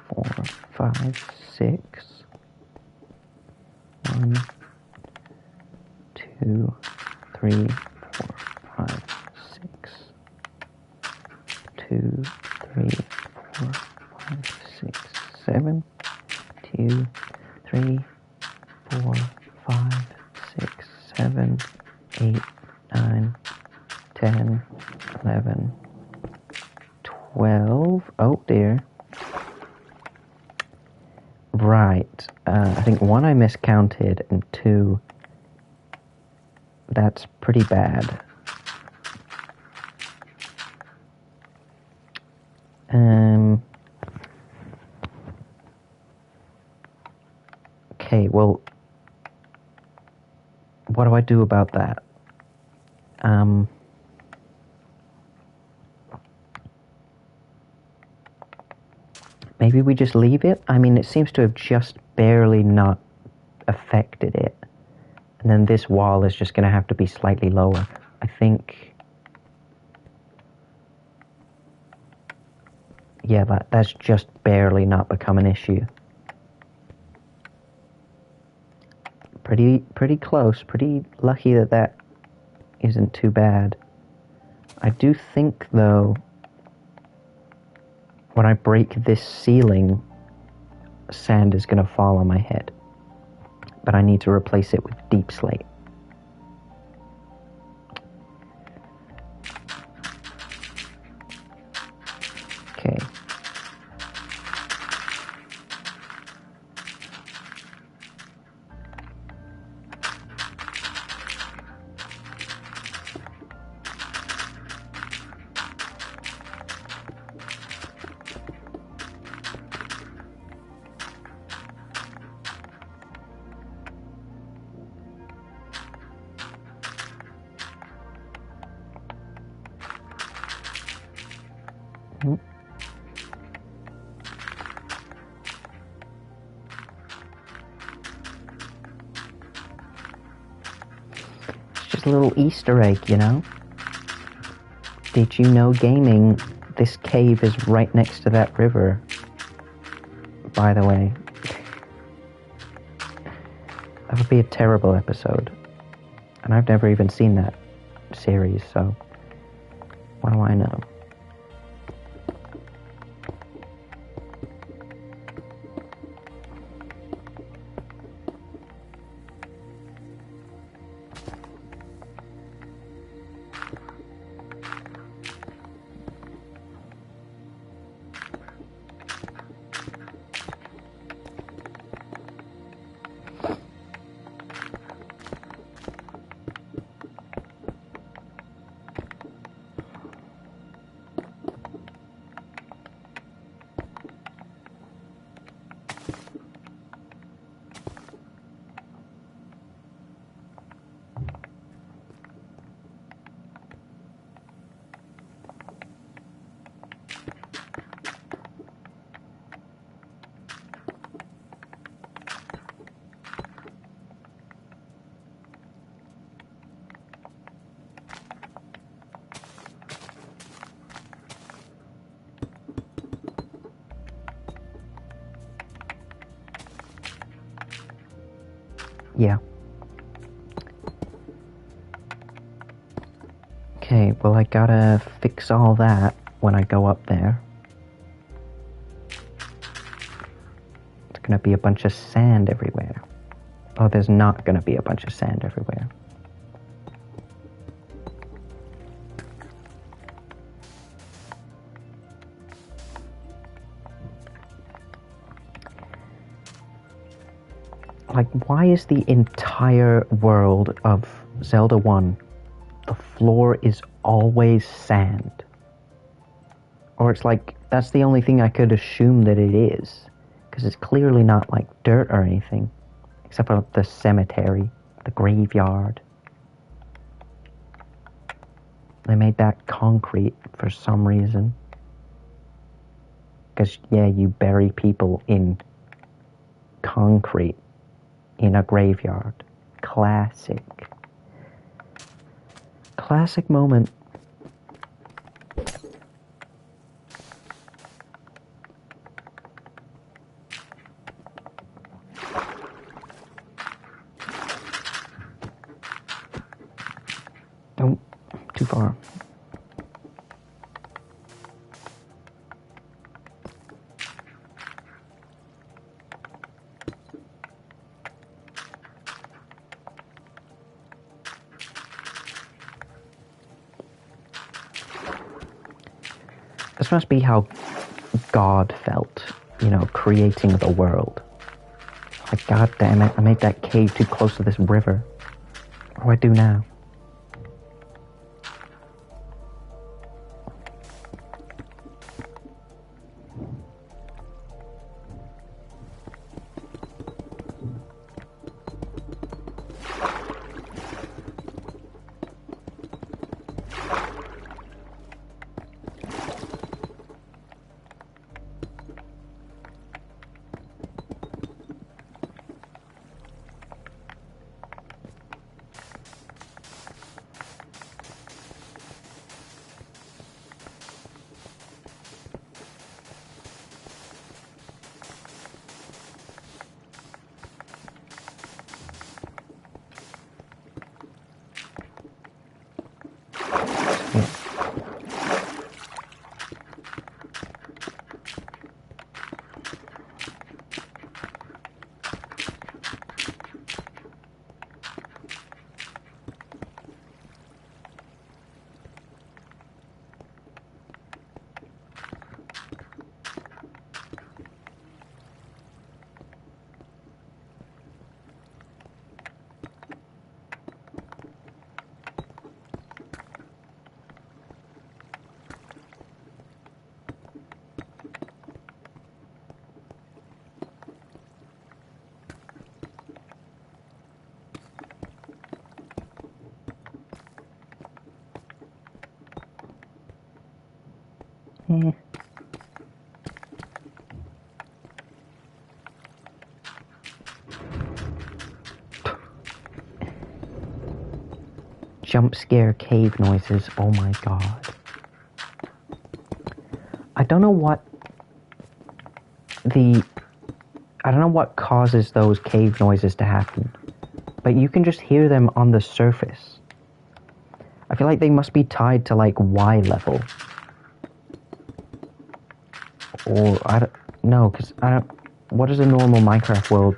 4, 5, 6. 1, 2, 3, 4, 5, 6. 2, 3, 4, 5, 6, 7. 2, 3, 4, 5, 6, 7, 8, 9, 10, 11, 12. Oh dear. Right. I think 1 I miscounted, and 2, that's pretty bad. Okay, well, what do I do about that? Maybe we just leave it? I mean, it seems to have just barely not affected it. And then this wall is just going to have to be slightly lower. I think... Yeah, that's just barely not become an issue. Pretty close. Pretty lucky that isn't too bad. I do think, though, when I break this ceiling, sand is going to fall on my head. But I need to replace it with deep slate. Okay. It's just a little Easter egg, you know? Did you know, gaming, this cave is right next to that river? By the way. That would be a terrible episode. And I've never even seen that series, so what do I know? Yeah. Okay, well, I gotta fix all that when I go up there. It's gonna be a bunch of sand everywhere. Oh, there's not gonna be a bunch of sand everywhere. Like, why is the entire world of Zelda 1, the floor is always sand? Or it's like, that's the only thing I could assume that it is. Because it's clearly not like dirt or anything. Except for the cemetery, the graveyard. They made that concrete for some reason. Because, yeah, you bury people in concrete in a graveyard. Classic. Classic moment. Don't. Too far. This must be how God felt, you know, creating the world. Like, god damn it, I made that cave too close to this river. What do I do now? Eh. Jump scare cave noises. Oh my god. I don't know what causes those cave noises to happen, but you can just hear them on the surface. I feel like they must be tied to like Y level. Or I don't know, because I don't. What does a normal Minecraft world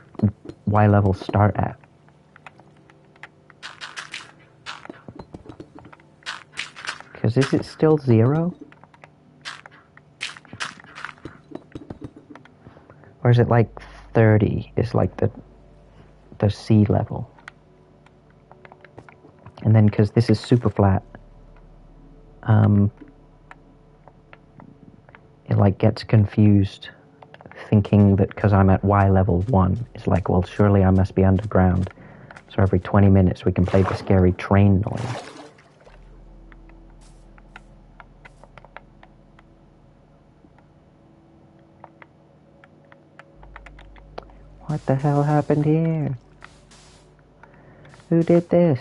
Y level start at? Because is it still 0? Or is it like 30 is like the sea level? And then because this is super flat, it like gets confused, thinking that because I'm at Y level 1, it's like, well, surely I must be underground. So every 20 minutes we can play the scary train noise. What the hell happened here? Who did this?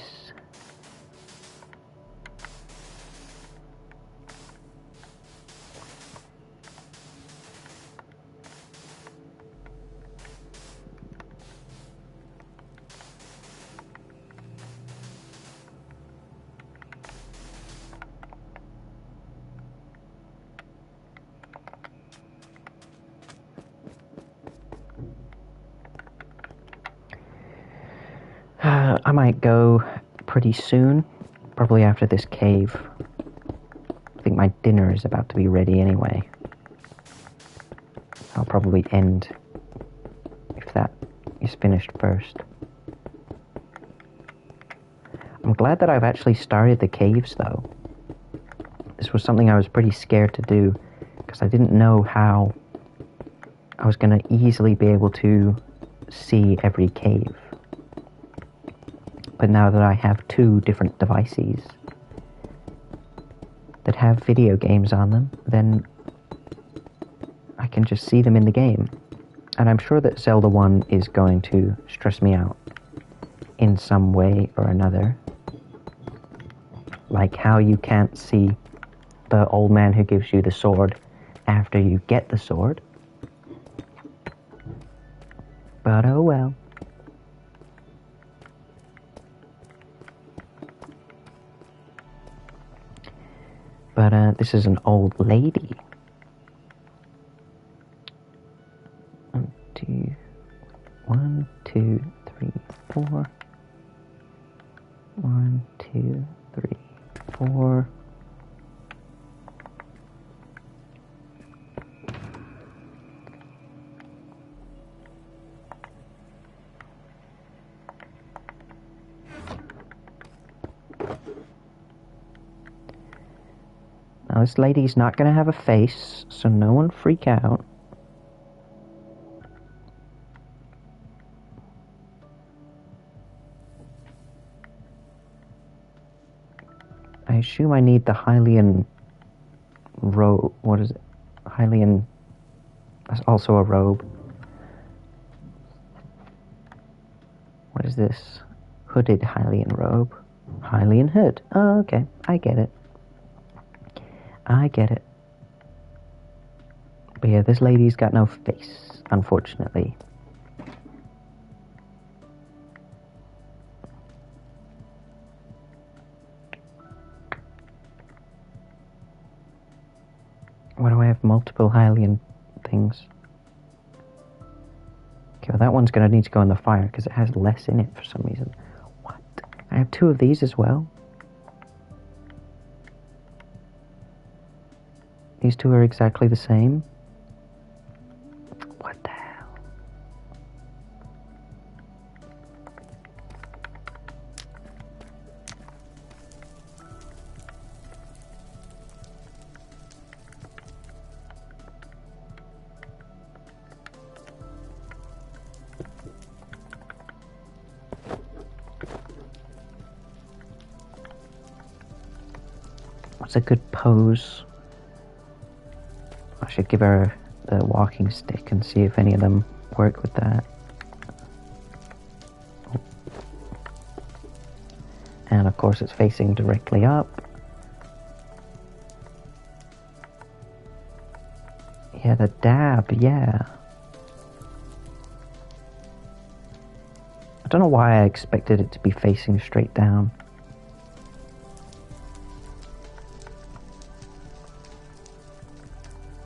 I might go pretty soon, probably after this cave. I think my dinner is about to be ready anyway. I'll probably end if that is finished first. I'm glad that I've actually started the caves though. This was something I was pretty scared to do because I didn't know how I was going to easily be able to see every cave. But now that I have 2 different devices that have video games on them, then I can just see them in the game. And I'm sure that Zelda 1 is going to stress me out in some way or another. Like how you can't see the old man who gives you the sword after you get the sword. But oh well. But this is an old lady. 1, 2, 3, 4. 1, 2, 3, 4. Now this lady's not going to have a face, so no one freak out. I assume I need the Hylian robe. What is it? Hylian. That's also a robe. What is this? Hooded Hylian robe. Hylian hood. Oh, okay. I get it. I get it. But yeah, this lady's got no face, unfortunately. Why do I have multiple Hylian things? Okay, well that one's going to need to go in the fire because it has less in it for some reason. What? I have 2 of these as well? These 2 are exactly the same? What the hell? What's a good pose? should give her the walking stick and see if any of them work with that. And of course it's facing directly up. Yeah, the dab, yeah. I don't know why I expected it to be facing straight down.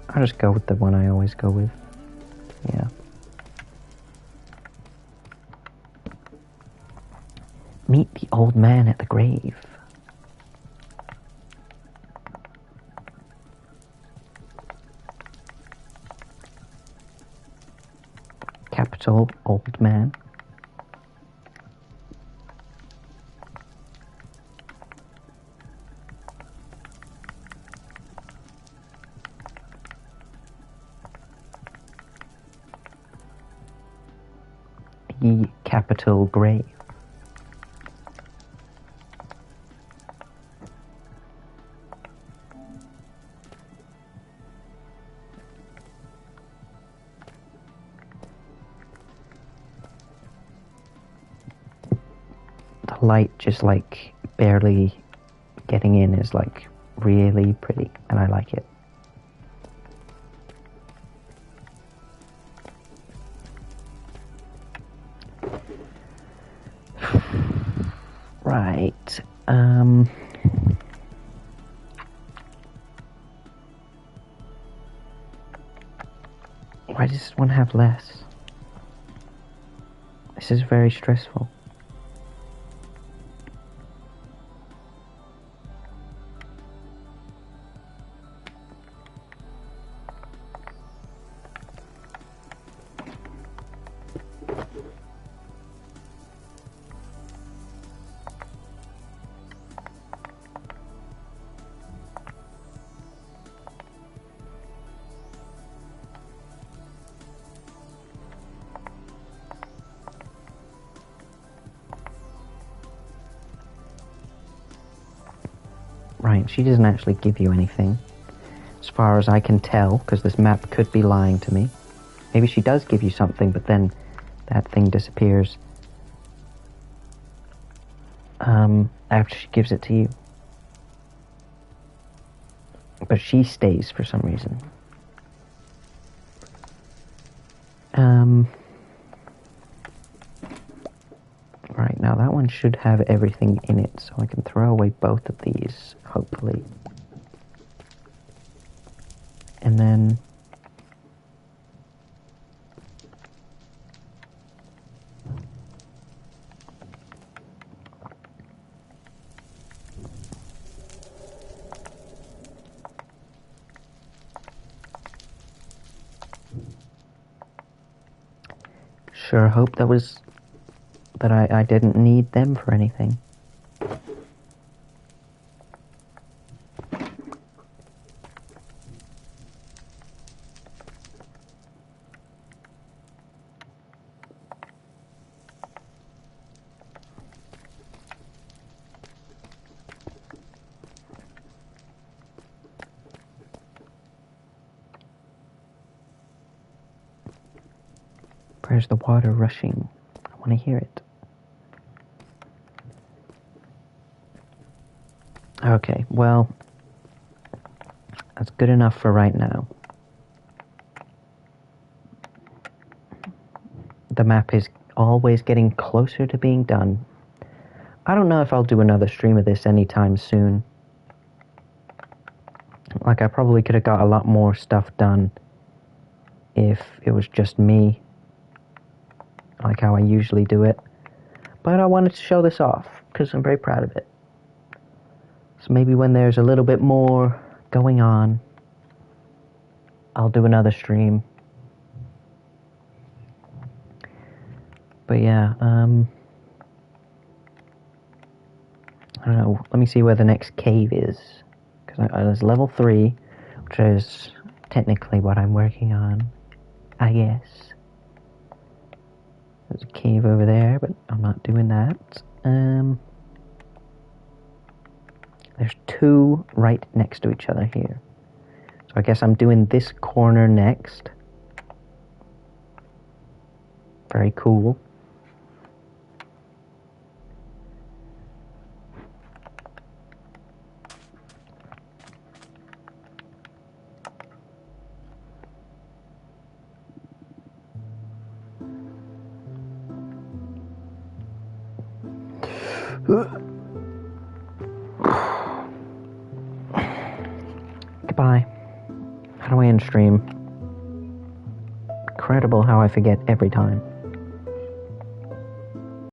I'll just go with the one I always go with. Yeah. Meet the old man at the grave. Capital old man. The capital grave. The light just like barely getting in is like really pretty, and I like it. Right. Why does this one have less? This is very stressful. Right, she doesn't actually give you anything, as far as I can tell, because this map could be lying to me. Maybe she does give you something, but then that thing disappears after she gives it to you. But she stays for some reason. Right, now that one should have everything in it, so I can throw away both of these, hopefully. And then... Sure hope that I didn't need them for anything. Where's the water rushing? I want to hear it. Okay, well, that's good enough for right now. The map is always getting closer to being done. I don't know if I'll do another stream of this anytime soon. Like, I probably could have got a lot more stuff done if it was just me, like how I usually do it. But I wanted to show this off, because I'm very proud of it. So maybe when there's a little bit more going on, I'll do another stream. But yeah, I don't know, let me see where the next cave is. Because there's level 3, which is technically what I'm working on, I guess. There's a cave over there, but I'm not doing that. There's 2 right next to each other here. So I guess I'm doing this corner next. Very cool. Goodbye. How do I end stream? Incredible how I forget every time.